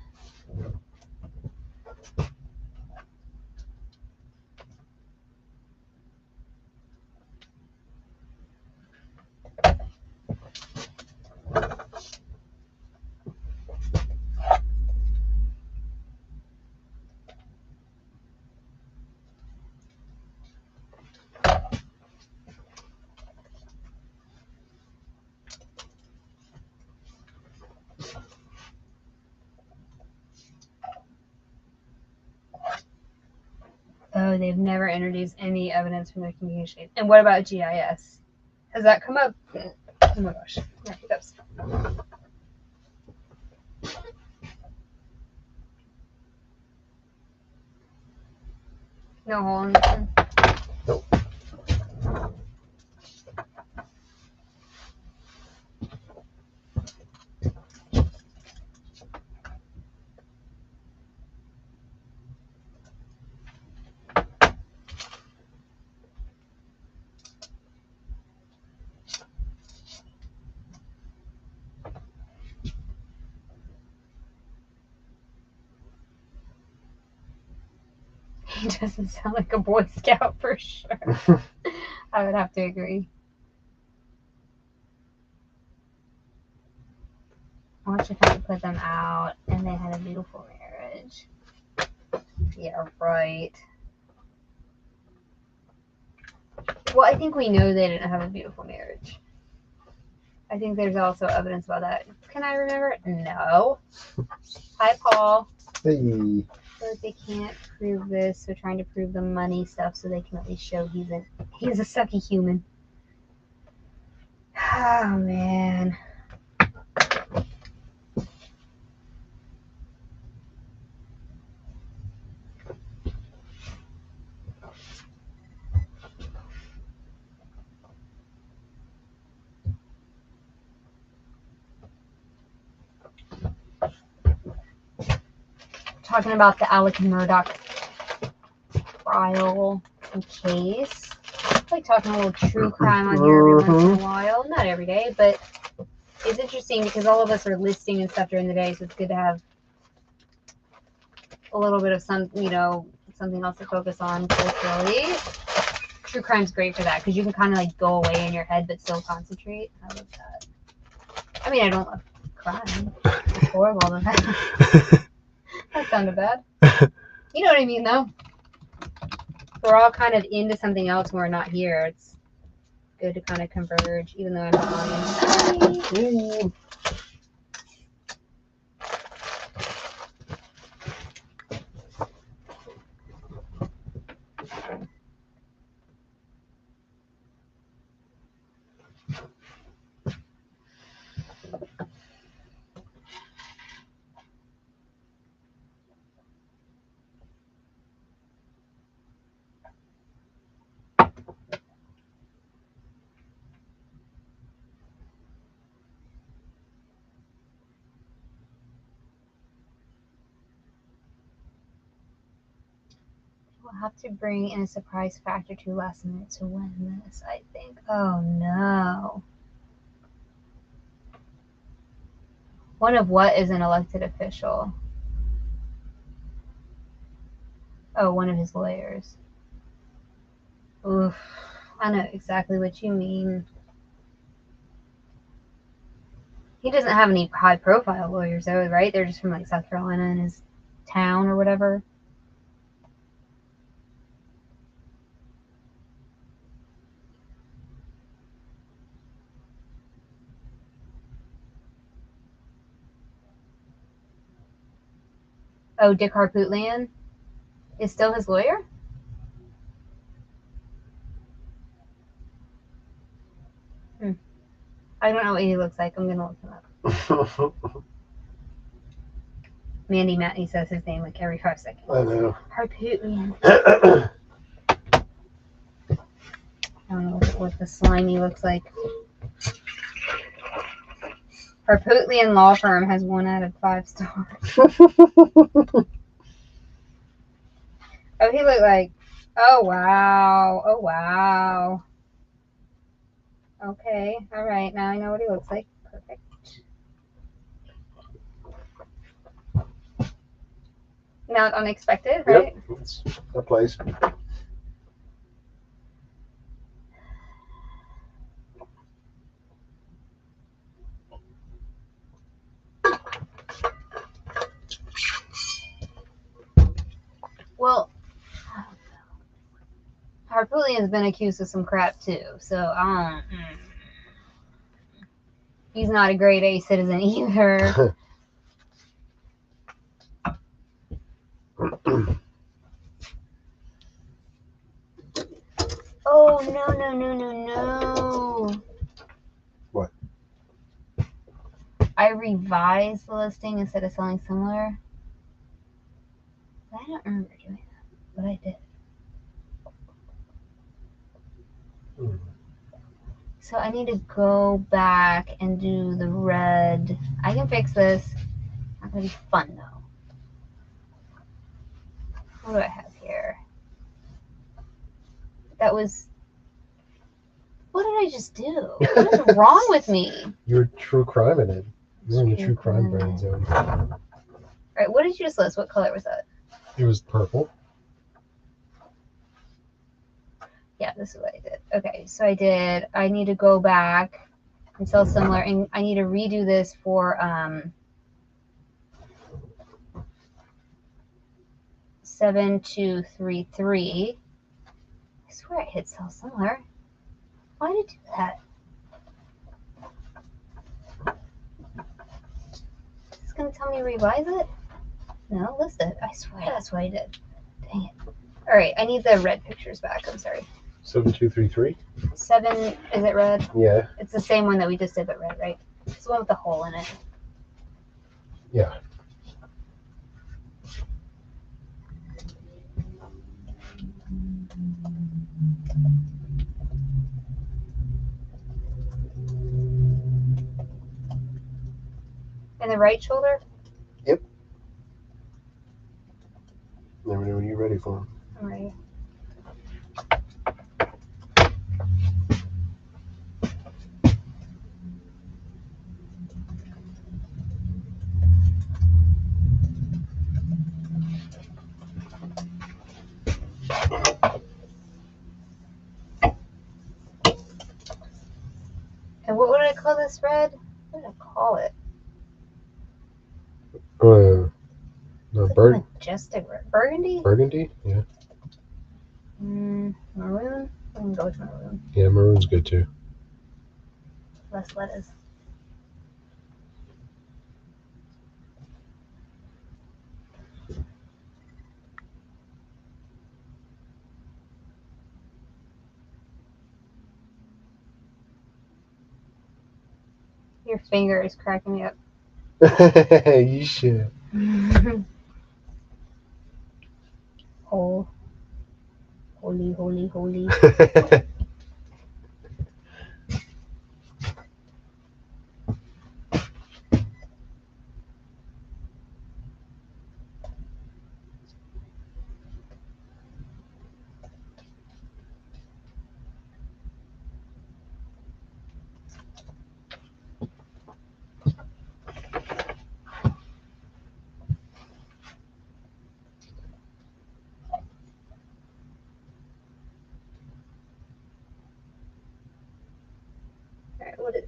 Oh, they've never introduced any evidence from their communication. And what about GIS? Has that come up? Oh my gosh. My hiccups. No hole in this one? Nope. He doesn't sound like a Boy Scout for sure. I would have to agree. I want you to put them out, and they had a beautiful marriage. Yeah, right. Well, I think we know they didn't have a beautiful marriage. I think there's also evidence about that. Can I remember? No. Hi, Paul. Hey. But they can't prove this, so trying to prove the money stuff so they can at least show he's a sucky human. Oh man. Talking about the Alec Murdoch trial and case. I like talking a little true crime on here every once in a while. Not every day, but it's interesting because all of us are listing and stuff during the day, so it's good to have a little bit of something else to focus on culturally. True crime's great for that because you can kind of like go away in your head but still concentrate. I love that. I mean, I don't love crime. It's horrible. That sounded bad. You know what I mean, though. We're all kind of into something else when we're not here. It's good to kind of converge, even though I'm behind. Hey. We'll have to bring in a surprise factor to last minute to win this, I think. Oh, no. One of what is an elected official? Oh, one of his lawyers. Oof. I know exactly what you mean. He doesn't have any high-profile lawyers, though, right? They're just from, like, South Carolina and his town or whatever. Oh, Dick Harpootlian is still his lawyer? I don't know what he looks like. I'm going to look him up. Mandy Matney says his name like every 5 seconds. I know. Harpootlian. I don't know what the slimy looks like. Harpootlian Law Firm has 1 out of 5 stars. Oh, he looked like, oh, wow. Oh, wow. Okay. All right. Now I know what he looks like. Perfect. Not unexpected, right? Yep. It's a place. Well, Harpootlian's been accused of some crap too, so he's not a grade A citizen either. Oh, no. What? I revised the listing instead of selling similar. I don't remember doing that, but I did. So I need to go back and do the red. I can fix this. Not gonna be fun though. What do I have here? That was. What did I just do? What is wrong with me? You're true crime in it. You're in the true crime brain zone. All right, what did you just list? What color was that? It was purple. Yeah, this is what I did. Okay, so I need to go back and sell similar, and I need to redo this for 7233. I swear I hit sell similar. Why did it do that? Is this gonna tell me to revise it? No, list it. I swear that's what I did. Dang it. All right, I need the red pictures back. I'm sorry. 7233. 7, is it red? Yeah. It's the same one that we just did, but red, right? It's the one with the hole in it. Yeah. And the right shoulder? Yep. Never know when you're ready for them. I'm ready. And what would I call this red? What did I call it? No, Majestic red. Burgundy? Burgundy? Yeah. Maroon? I'm going to go with maroon. Yeah, maroon's good too. Less lettuce. Your finger is cracking me up. You should. Holy.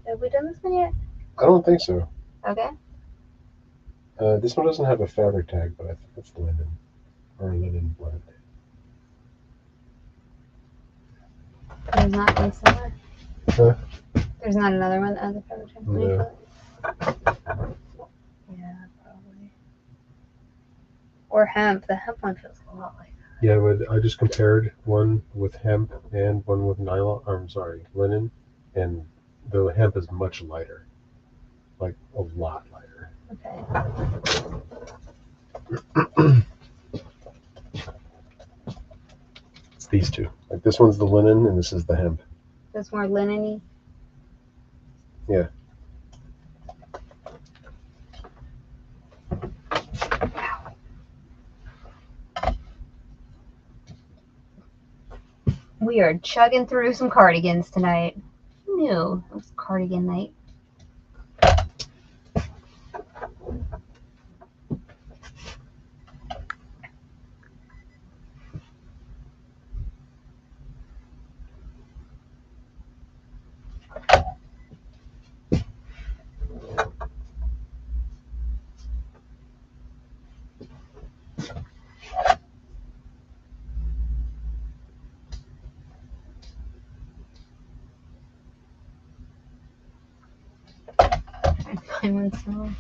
Have we done this one yet? I don't think so. Okay. This one doesn't have a fabric tag, but I think it's linen or linen blend. There's not reseller. Huh? There's not another one that has a fabric tag. No. Yeah, probably. Or hemp. The hemp one feels a lot like that. Yeah, but I just compared one with hemp and one with nylon. I'm sorry, linen, and the hemp is much lighter, like a lot lighter. Okay. It's these two. Like this one's the linen, and this is the hemp. That's more linen-y. Yeah. We are chugging through some cardigans tonight. Who knew it was cardigan night? Find one small.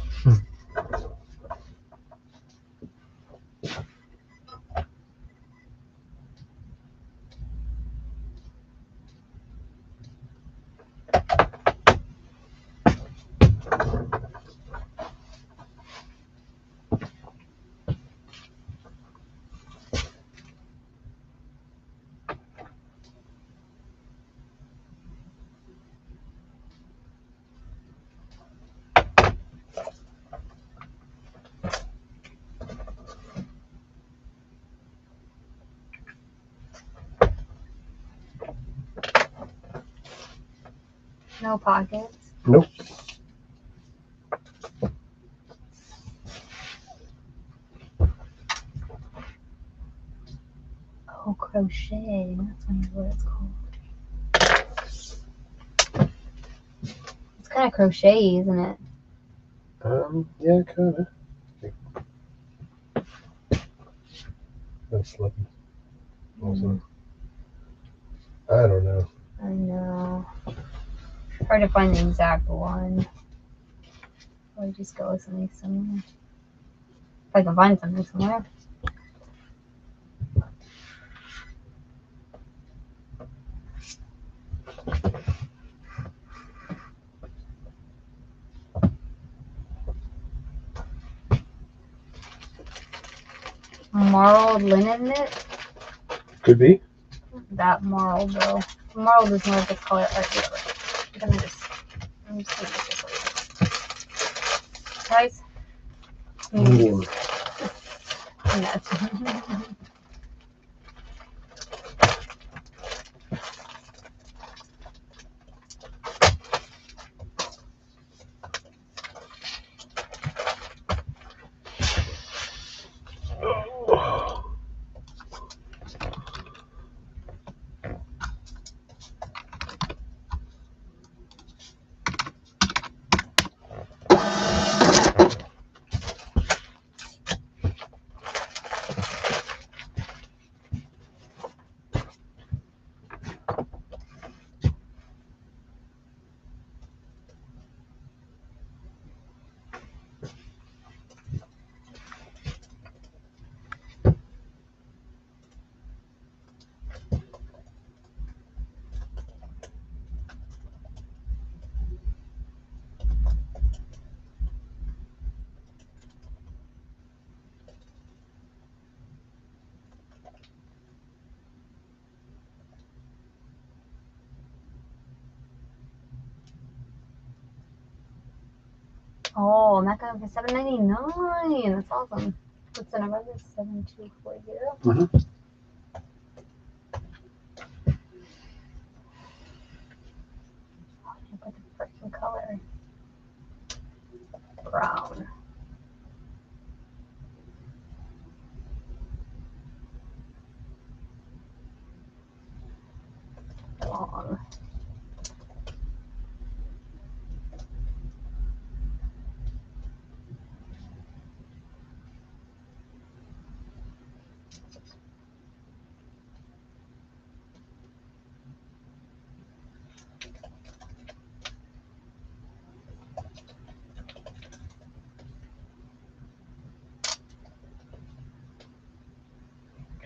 No pockets. Nope. Oh, crochet. That's what it's called. It's kind of crochet, isn't it? Yeah, kind of. That's lucky. Also, I don't know. I know. Hard to find the exact one. Or just go with something similar. If I can find something somewhere. Marled linen knit? Could be. That marled though. Marled is more of the color art dealer. I'm just gonna this guys. Medium. Nuts. Oh, I'm not going for $7.99. That's awesome. What's the number? 7240. Mm-hmm. Oh, I put the freaking color. Brown. Long.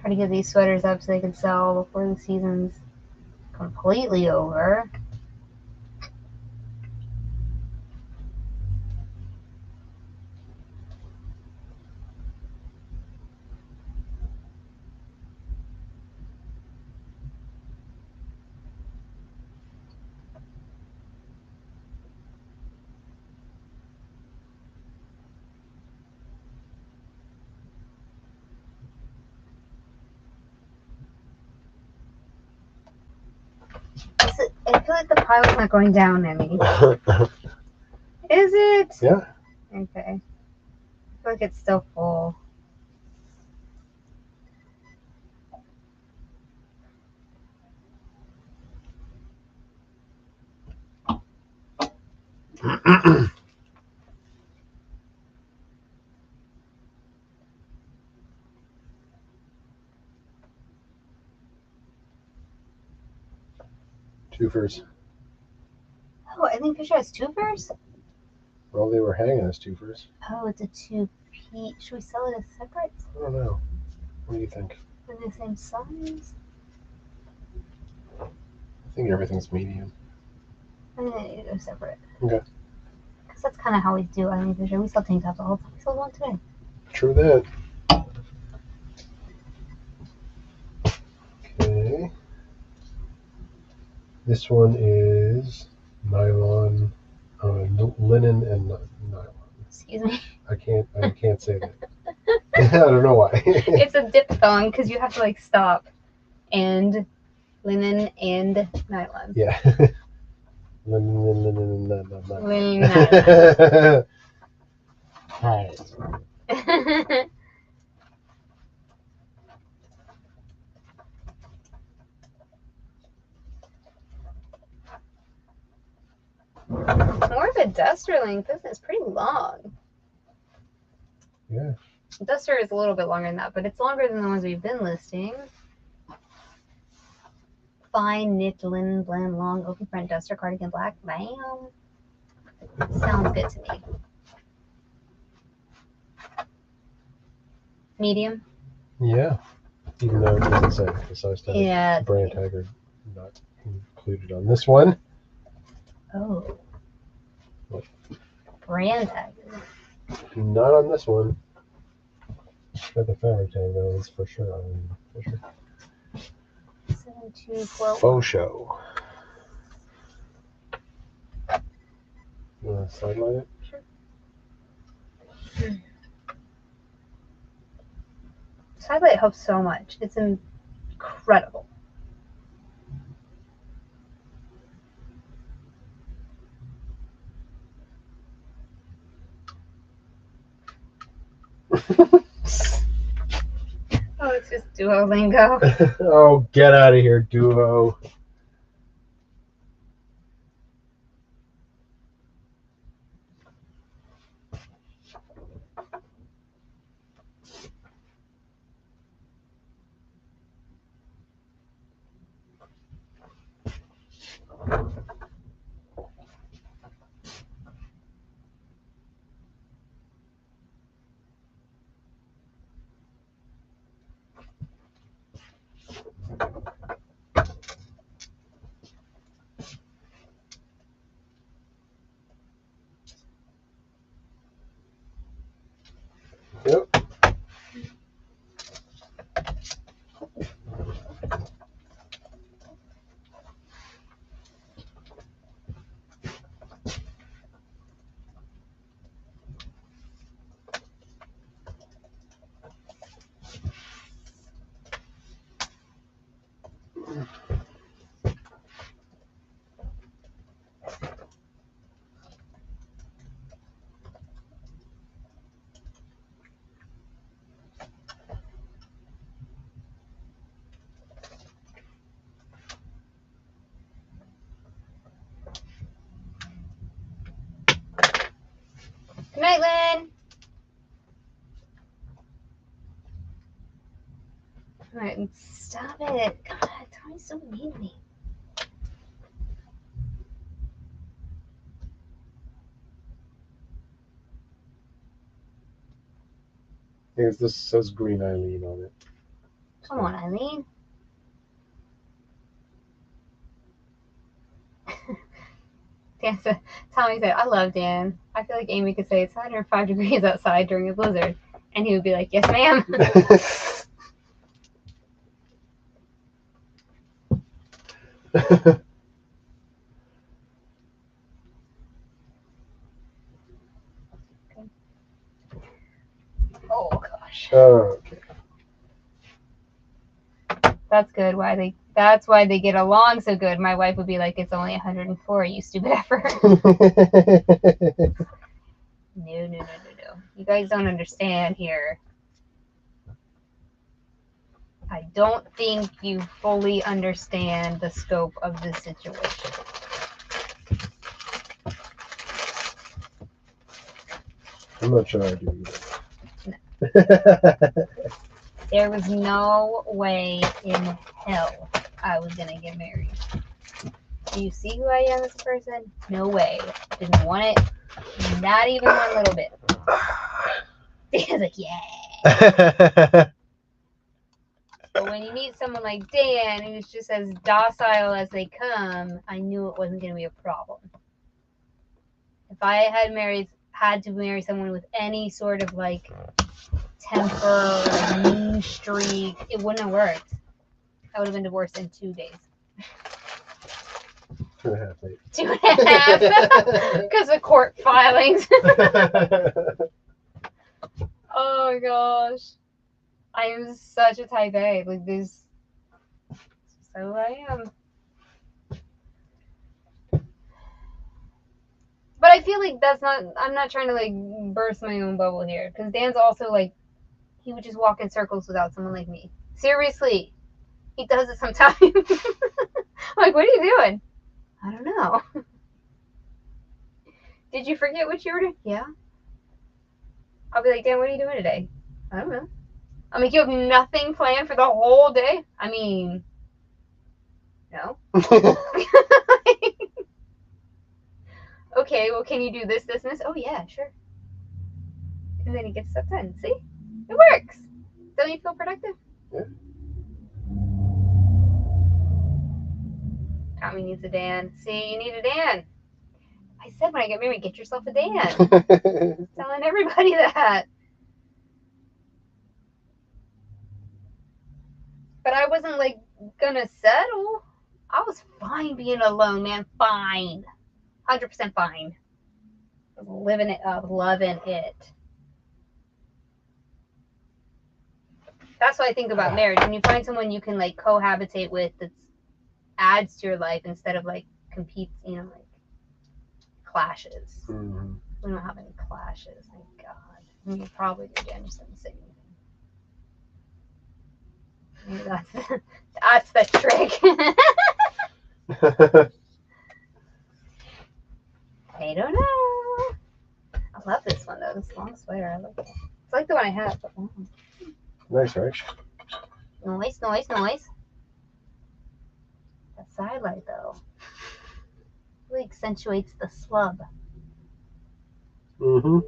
Try to get these sweaters up so they can sell before the season's completely over. I feel like the pile's not going down any. Is it? Yeah. Okay. I feel like it's still full. Twofers. Oh, I think Fisher has twofers? Well, they were hanging as twofers. Oh, it's a two-piece. Should we sell it as separate? I don't know. What do you think? Are they the same size? I think everything's medium. I think they need to go separate. Okay. Because that's kind of how we do it. I mean, Fisher, we sell tank tops all the time. We sold one today. True that. Okay. This one is nylon, linen and nylon. Excuse me. I can't say that. I don't know why. It's a diphthong because you have to like stop. And linen and nylon. Yeah. Linen. Linen. Right. More of a duster length. This is pretty long. Yeah. Duster is a little bit longer than that, but it's longer than the ones we've been listing. Fine knit linen blend long open front duster cardigan black. Bam. Sounds good to me. Medium. Yeah. Even though it doesn't say the size tag. Yeah. Brand tag are not included on this one. Oh. What? Brand tag. Not on this one. But the fabric tag though is for sure on Fisher. 7241. Faux show. You want to sidelight it? Sure. Sidelight helps so much. It's incredible. Oh, it's just Duolingo. Oh, get out of here, Duo. Yep. Good night, Lynn. Alright, stop it. God, Tony's so mean to me. I guess this says Green Eileen on it. Come on, Eileen. Dan said, Tommy said, I love Dan. I feel like Amy could say it's 105 degrees outside during a blizzard. And he would be like, yes, ma'am. Oh, gosh. Okay. That's good. That's why they get along so good. My wife would be like, it's only 104, you stupid effer. No. You guys don't understand here. I don't think you fully understand the scope of this situation. I'm not sure I do either. No. There was no way in hell I was going to get married. Do you see who I am as a person? No way. Didn't want it. Not even one little bit. Dan's like, yeah. But when you meet someone like Dan, who's just as docile as they come, I knew it wasn't going to be a problem. If I had to marry someone with any sort of like temper or like mean streak, it wouldn't have worked. I would have been divorced in 2 days. 2.5 maybe. 2.5 because of court filings. Oh my gosh. I am such a type A. Like this. So I am. But I feel like I'm not trying to like burst my own bubble here. Because Dan's also like, he would just walk in circles without someone like me. Seriously. He does it sometimes. Like, what are you doing? I don't know. Did you forget what you were doing? Yeah. I'll be like, Dan, what are you doing today? I don't know. I'm like, you have nothing planned for the whole day? I mean, no. Okay, well, can you do this, this, and this? Oh, yeah, sure. And then he gets stuff done. See? It works. Don't you feel productive? Yeah. Tommy needs a Dan. See, you need a Dan. I said when I get married, get yourself a Dan. Telling everybody that. But I wasn't like gonna settle. I was fine being alone, man. Fine. 100% fine. I was living it up, loving it. That's what I think about marriage. When you find someone you can like cohabitate with that adds to your life instead of like competes, you know, like clashes. Mm-hmm. We don't have any clashes, thank God. I mean, probably do Dan just didn't say anything. Maybe that's the trick. I don't know. I love this one though. This long sweater. I love it. It's like the one I have. But, Nice, right? Noise. That side light though really accentuates the swub. Mm-hmm.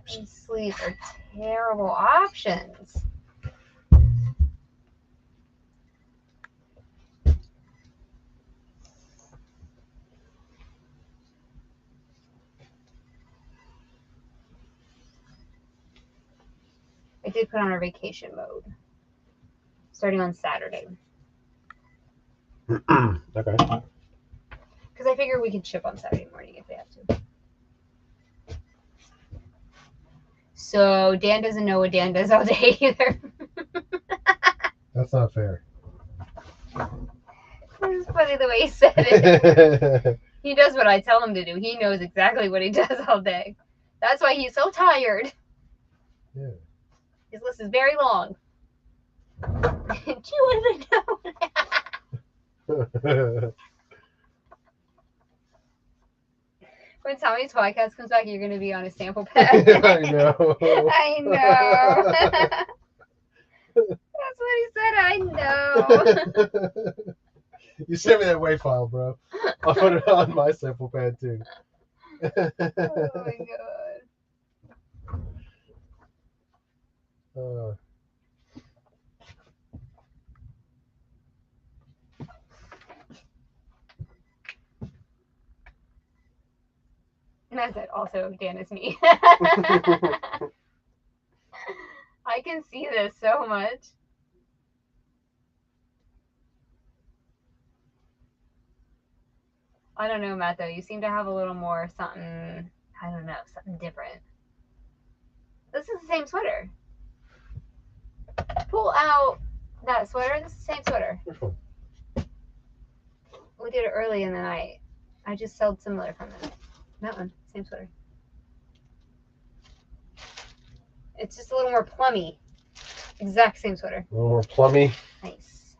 These sleeves are terrible options. I did put on our vacation mode. Starting on Saturday. Okay. Because I figure we can ship on Saturday morning if we have to. So Dan doesn't know what Dan does all day either. That's not fair. It's funny the way he said it. He does what I tell him to do. He knows exactly what he does all day. That's why he's so tired. Yeah. His list is very long. Do you even know? When Tommy's podcast comes back, you're going to be on a sample pack. I know. I know. That's what he said. I know. You sent me that WAV file, bro. I'll put it on my sample pad too. Oh my god. Uh, And that's it. Also, Dan is me. I can see this so much. I don't know, Matt, though. You seem to have a little more something, I don't know, something different. This is the same sweater. Pull out that sweater. This is the same sweater. which one? We did it early in the night. I just sold similar from it. That one, same sweater. It's just a little more plummy. Exact same sweater. A little more plummy. Nice.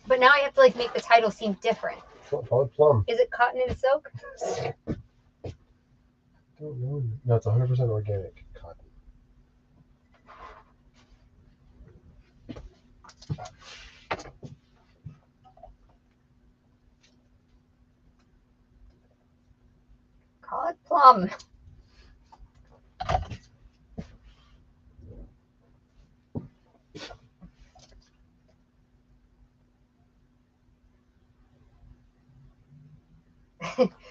But now I have to like make the title seem different. Call it plum. Is it cotton and silk? Don't know. No, it's 100% organic cotton. Call it plum.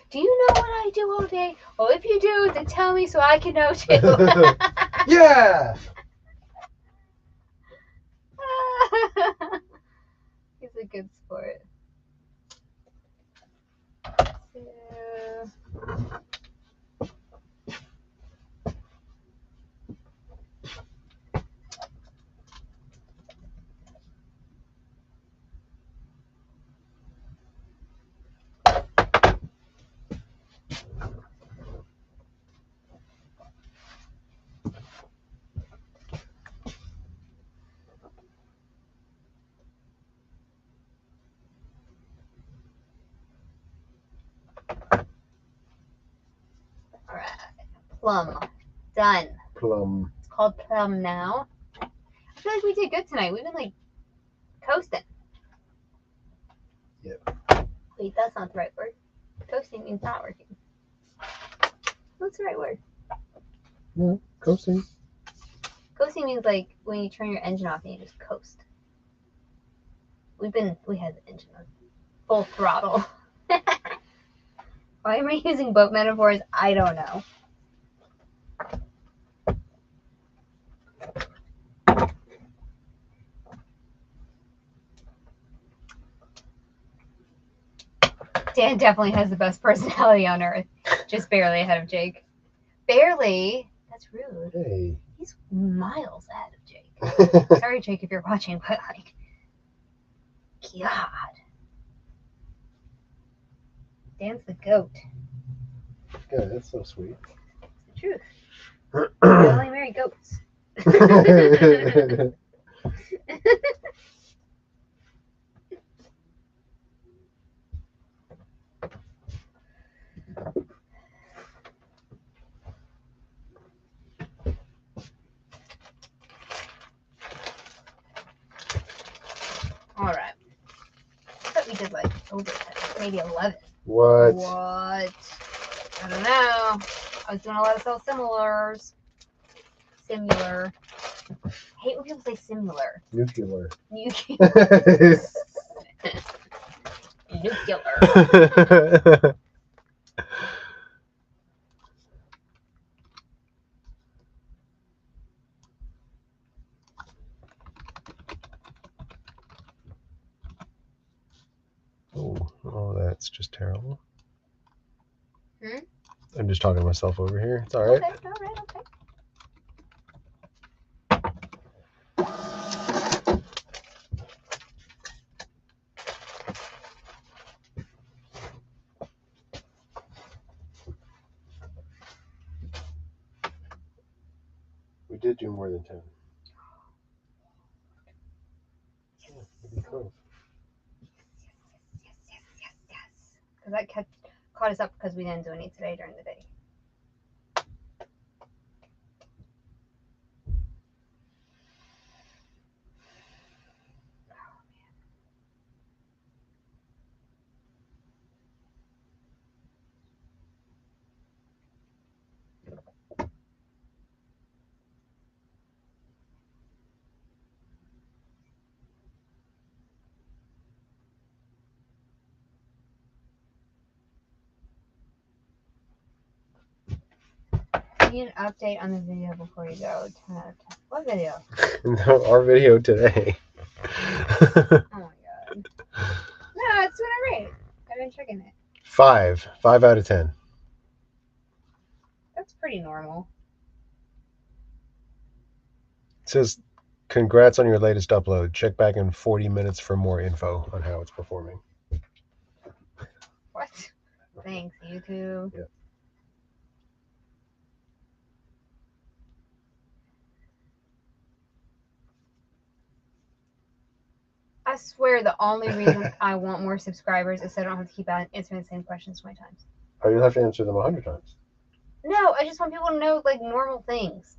Do you know what I do all day? Well, if you do, then tell me so I can know too. Yeah! He's a good sport. So... Alright. Plum. Done. Plum. It's called plum now. I feel like we did good tonight. We've been like coasting. Yep. Wait, that's not the right word. Coasting means not working. What's the right word? No, coasting. Coasting means like when you turn your engine off and you just coast. We had the engine on full throttle. Why am I using boat metaphors? I don't know. Dan definitely has the best personality on earth. Just barely ahead of Jake. Barely? That's rude. Hey. He's miles ahead of Jake. Sorry, Jake, if you're watching, but like, God. Dan's the goat. Yeah, that's so sweet. It's the truth. We only marry goats. All right. I thought we did like over 10, maybe 11. What? What? I don't know. I was doing a lot of similars. Similar. I hate when people say similar. Nuclear. Nuclear. Oh, that's just terrible. Hmm? I'm just talking to myself over here. It's all right. Okay, all right, okay. We did do more than 10. Yeah, maybe 12. Yes. Because that caught us up because we didn't do any today during the day. Need an update on the video before you go. 10 out of 10. What video? No, our video today. Oh my god. No, that's what I rate. I've been checking it. 5 out of 10. That's pretty normal. It says, congrats on your latest upload. Check back in 40 minutes for more info on how it's performing. What? Thanks, YouTube. Yeah. I swear the only reason I want more subscribers is so I don't have to keep answering the same questions 20 times. Oh, you'll have to answer them 100 times. No, I just want people to know like normal things.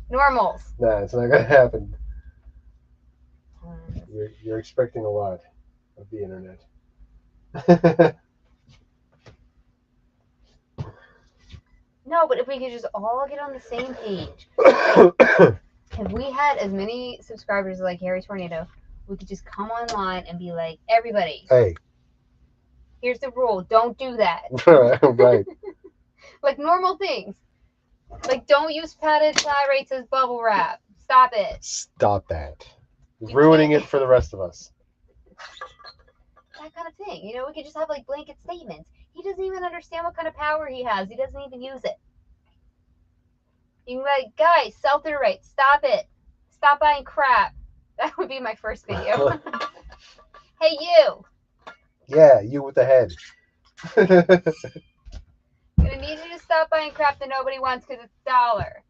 Normals. Nah, it's not gonna happen. You're expecting a lot of the internet. No, but if we could just all get on the same page. If we had as many subscribers like Harry Tornado, we could just come online and be like, everybody, Hey. here's the rule. Don't do that. Right. Like normal things. Like don't use padded tie rates as bubble wrap. Stop it. Stop that. You Ruining can't- it for the rest of us. That kind of thing. You know, we could just have like blanket statements. He doesn't even understand what kind of power he has. He doesn't even use it. You can be like, guys, sell-through rate. Stop it. Stop buying crap. That would be my first video. Hey, you. Yeah, you with the head. I'm gonna need you to stop buying crap that nobody wants because it's $1.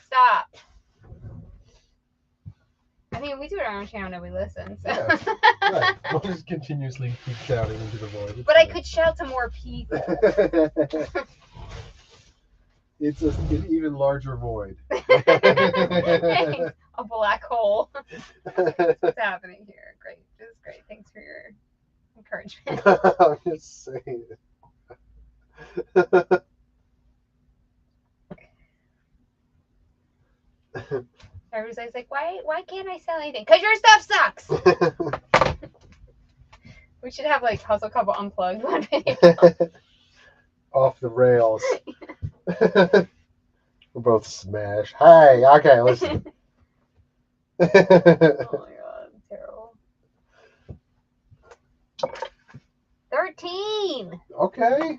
Stop. I mean, we do it on our own channel, nobody listens. So. Yeah, right. We'll just continuously keep shouting into the void. But I could shout to more people. It's an even larger void. A black hole. What's happening here? Great. This is great. Thanks for your encouragement. I'm just saying. Everybody's like, why can't I sell anything? Because your stuff sucks. We should have like Hustle Couple Unplugged one video. Off the rails. We're both smash. Hey, okay, listen. Oh my god, terrible. 13. Okay.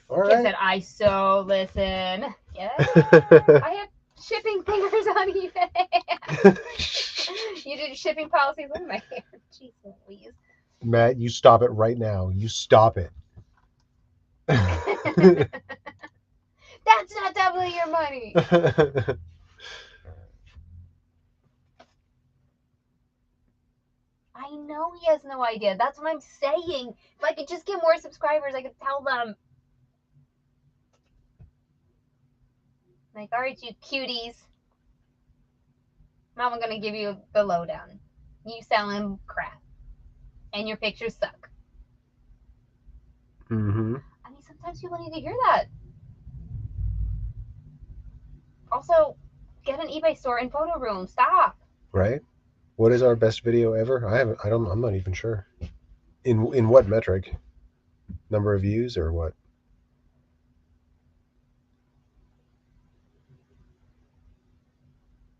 All Kim right. said, I so listen. Yeah. I have shipping fingers on eBay. You did shipping policies with my hair. Jeez Louise. Matt, you stop it right now. You stop it. That's not doubling your money. I know he has no idea. That's what I'm saying. If I could just get more subscribers, I could tell them. Like, all right, you cuties. Mama gonna give you the lowdown. You selling crap. And your pictures suck. Mm-hmm. I mean, sometimes people need to hear that. Also, get an eBay store in photo room. Stop. Right? What is our best video ever? I'm not even sure. In what metric? Number of views or what?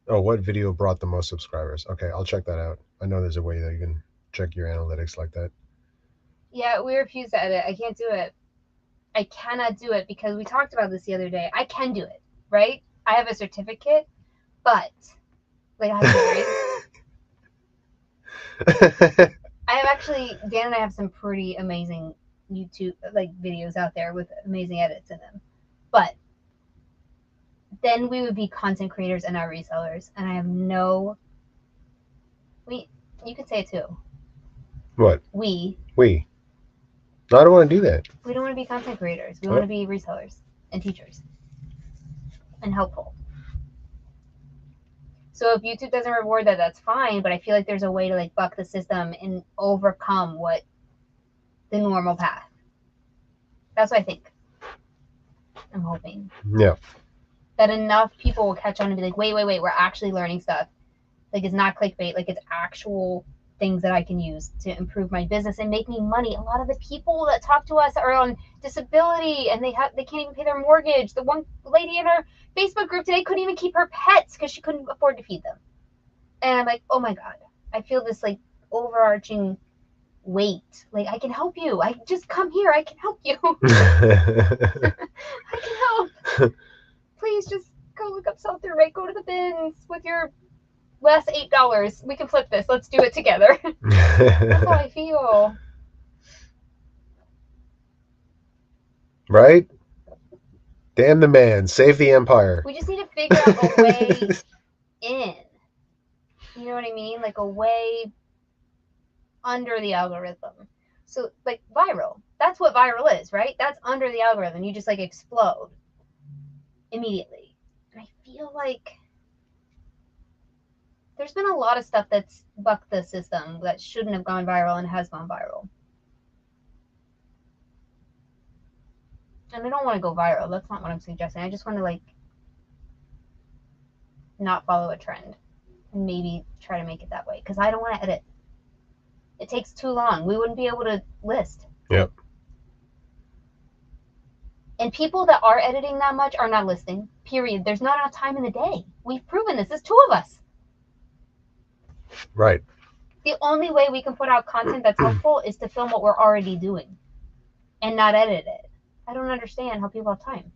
Oh, what video brought the most subscribers? Okay, I'll check that out. I know there's a way that you can check your analytics like that. Yeah, we refuse to edit. I can't do it. I cannot do it because we talked about this the other day. I can do it, right? I have a certificate, but like I have I have actually, Dan and I have some pretty amazing YouTube like videos out there with amazing edits in them. But then we would be content creators and not resellers. And I have no, you could say it too. What? We. No, I don't want to do that. We don't want to be content creators. We want to be resellers and teachers and helpful. So if YouTube doesn't reward that, that's fine. But I feel like there's a way to like buck the system and overcome what the normal path. That's what I think. I'm hoping. Yeah. That enough people will catch on and be like, wait, we're actually learning stuff. Like it's not clickbait. Like it's actual things that I can use to improve my business and make me money. A lot of the people that talk to us are on disability and they can't even pay their mortgage. The one lady in our Facebook group today couldn't even keep her pets because she couldn't afford to feed them. And I'm like, oh my God, I feel this like overarching weight. Like, I can help you. I just come here. I can help you. I can help. Please just go look up sell-through rate. Go to the bins with your last $8. We can flip this. Let's do it together. That's how I feel. Right? Damn the man. Save the empire. We just need to figure out a way in. You know what I mean? Like a way under the algorithm. So like viral. That's what viral is, right? That's under the algorithm. You just like explode immediately. And I feel like there's been a lot of stuff that's bucked the system that shouldn't have gone viral and has gone viral. And I don't want to go viral. That's not what I'm suggesting. I just want to like not follow a trend and maybe try to make it that way because I don't want to edit. It takes too long. We wouldn't be able to list. Yep. And people that are editing that much are not listing. Period. There's not enough time in the day. We've proven this. There's 2 of us. Right. The only way we can put out content that's helpful is to film what we're already doing and not edit it. I don't understand how people have time.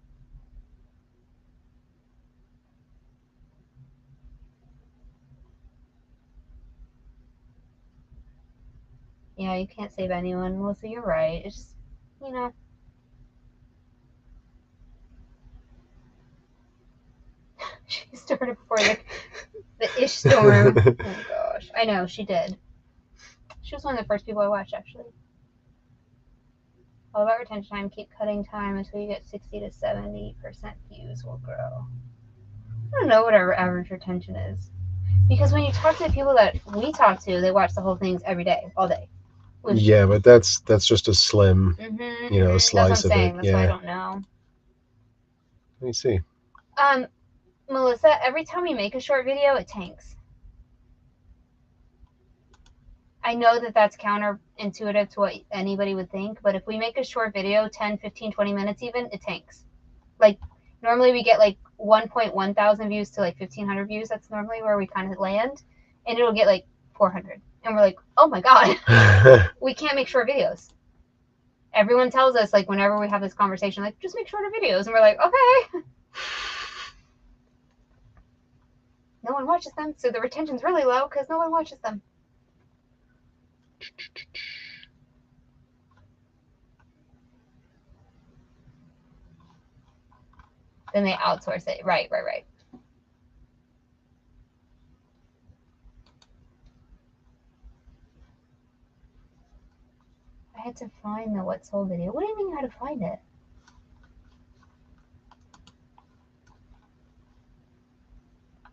Yeah, you can't save anyone, Melissa. You're right. It's just, you know. She started before the ish storm. Oh my gosh. I know, she did. She was one of the first people I watched, actually. All about retention time. Keep cutting time until you get 60 to 70% views will grow. I don't know what our average retention is. Because when you talk to the people that we talk to, they watch the whole things every day, all day. Yeah, but that's just a slim, slice of it. That's why I don't know. Let me see. Melissa, every time we make a short video, it tanks. I know that that's counterintuitive to what anybody would think, but if we make a short video, 10, 15, 20 minutes even, it tanks. Like, normally we get like 1.1 thousand views to like 1,500 views. That's normally where we kind of land. And it'll get like 400. And we're like, oh my God, we can't make short videos. Everyone tells us, like, whenever we have this conversation, like, just make shorter videos. And we're like, okay. No one watches them, so the retention's really low because no one watches them. Then they outsource it. Right. I had to find the what sold video. What do you mean you had to find it?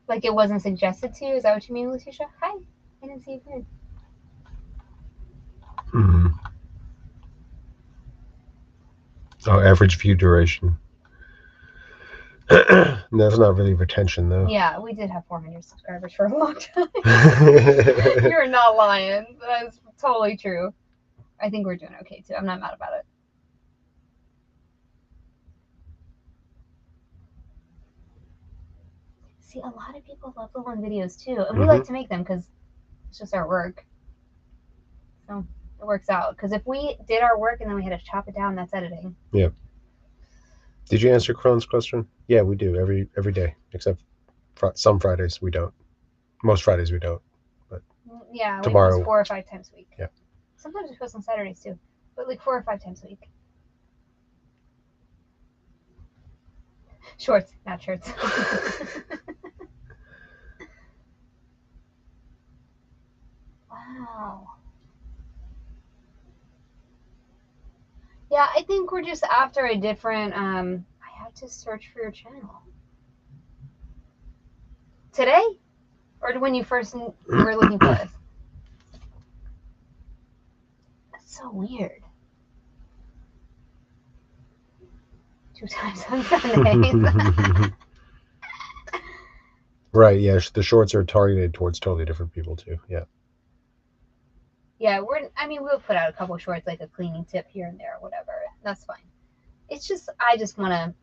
Like it wasn't suggested to you? Is that what you mean, Letitia? Hi. I didn't see you. Mm-hmm. Oh, average view duration. That's not really retention, though. Yeah, we did have 400 subscribers for a long time. You're not lying. That's totally true. I think we're doing okay, too. I'm not mad about it. See, a lot of people love the long videos, too. And we like to make them because it's just our work. So it works out. Because if we did our work and then we had to chop it down, that's editing. Yeah. Did you answer Crohn's question? Yeah, we do every day, except some Fridays we don't. Most Fridays we don't. But yeah, tomorrow, we post 4 or 5 times a week. Yeah. Sometimes we post on Saturdays too, but like 4 or 5 times a week. Shorts, not shirts. Wow. Yeah, I think we're just after a different, I have to search for your channel. Today? Or when you first were looking for us? That's so weird. 2 times on Sundays. Right, yeah, the shorts are targeted towards totally different people too, yeah. Yeah, we'll put out a couple shorts, like a cleaning tip here and there or whatever. That's fine. It's just, I just want to,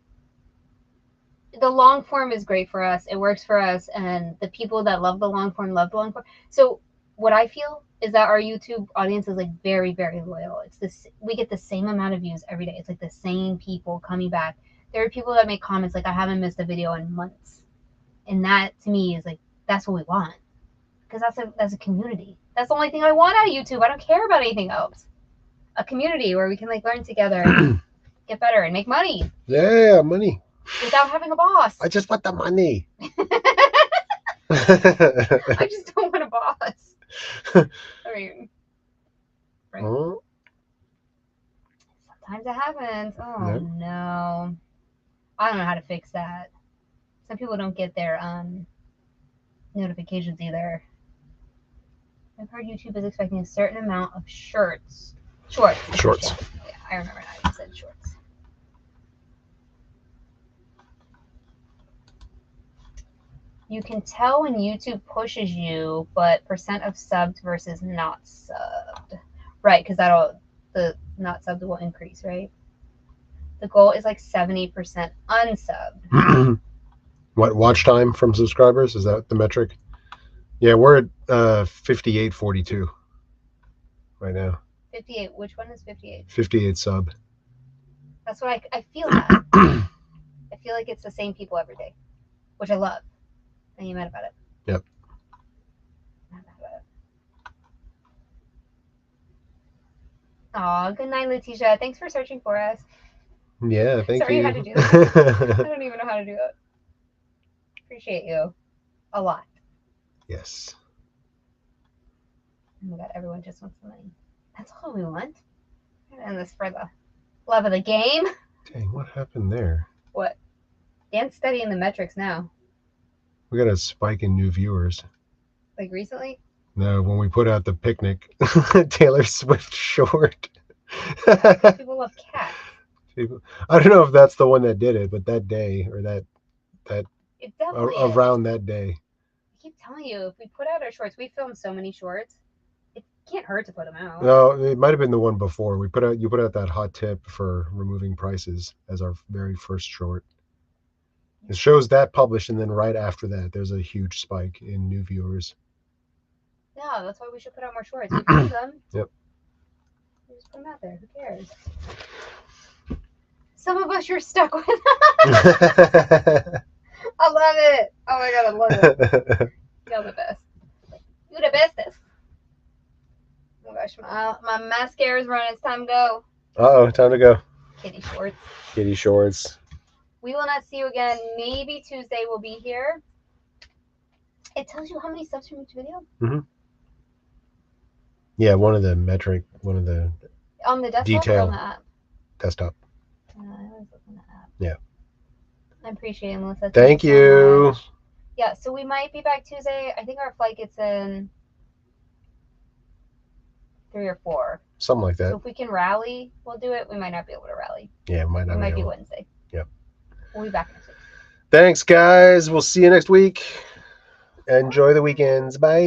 the long form is great for us. It works for us. And the people that love the long form love the long form. So what I feel is that our YouTube audience is like very, very loyal. It's this, we get the same amount of views every day. It's like the same people coming back. There are people that make comments like, I haven't missed a video in months. And that to me is like, that's what we want. Because that's a community. That's the only thing I want out of YouTube. I don't care about anything else. A community where we can like learn together, and get better, and make money. Yeah, money. Without having a boss. I just want the money. I just don't want a boss. I mean, right? Sometimes it happens. Oh Yep. no. I don't know how to fix that. Some people don't get their notifications either. I've heard YouTube is expecting a certain amount of shorts. Yeah, I remember now you said shorts. You can tell when YouTube pushes you, but percent of subbed versus not subbed. Right, because the not subbed will increase, right? The goal is like 70% unsubbed. What, watch time from subscribers? Is that the metric? Yeah, we're at 58.42 right now. 58. Which one is 58? 58 sub. That's what I feel that. I feel like it's the same people every day, which I love. And you mad about it? Yep. Not mad about it. Aw, good night, Letitia. Thanks for searching for us. Yeah, thank Sorry you. you had to do that. I don't even know how to do it. Appreciate you a lot. Yes. Oh my god, everyone just wants the money. That's all we want. And this for the love of the game. Dang, what happened there? What? Dan's studying the metrics now. We got a spike in new viewers. Like recently? No, when we put out the picnic Taylor Swift short. People love cats. I don't know if that's the one that did it, but that day or that It definitely around that day. I keep telling you, if we put out our shorts, we filmed so many shorts. It can't hurt to put them out. No, it might have been the one before. You put out that hot tip for removing prices as our very first short. It shows that published, and then right after that, there's a huge spike in new viewers. Yeah, that's why we should put out more shorts. We filmed them. Yep. We just put them out there. Who cares? Some of us you're stuck with. I love it. Oh my god, I love it. You're the best. You're the bestest. Oh my gosh, my mascara's running. It's time to go. Uh-oh, time to go. Kitty shorts. Kitty shorts. We will not see you again. Maybe Tuesday we'll be here. It tells you how many subs from each video. Mm-hmm. Yeah, one of the On the desktop detail. or on the app? Desktop. I always look on the app. Yeah. I appreciate it, Melissa. Thank you. So much. Yeah, so we might be back Tuesday. I think our flight gets in 3 or 4. Something like that. So if we can rally, we'll do it. We might not be able to rally. Yeah, It might be be. Wednesday. Yep. We'll be back next week. Thanks, guys. We'll see you next week. Enjoy the weekends. Bye.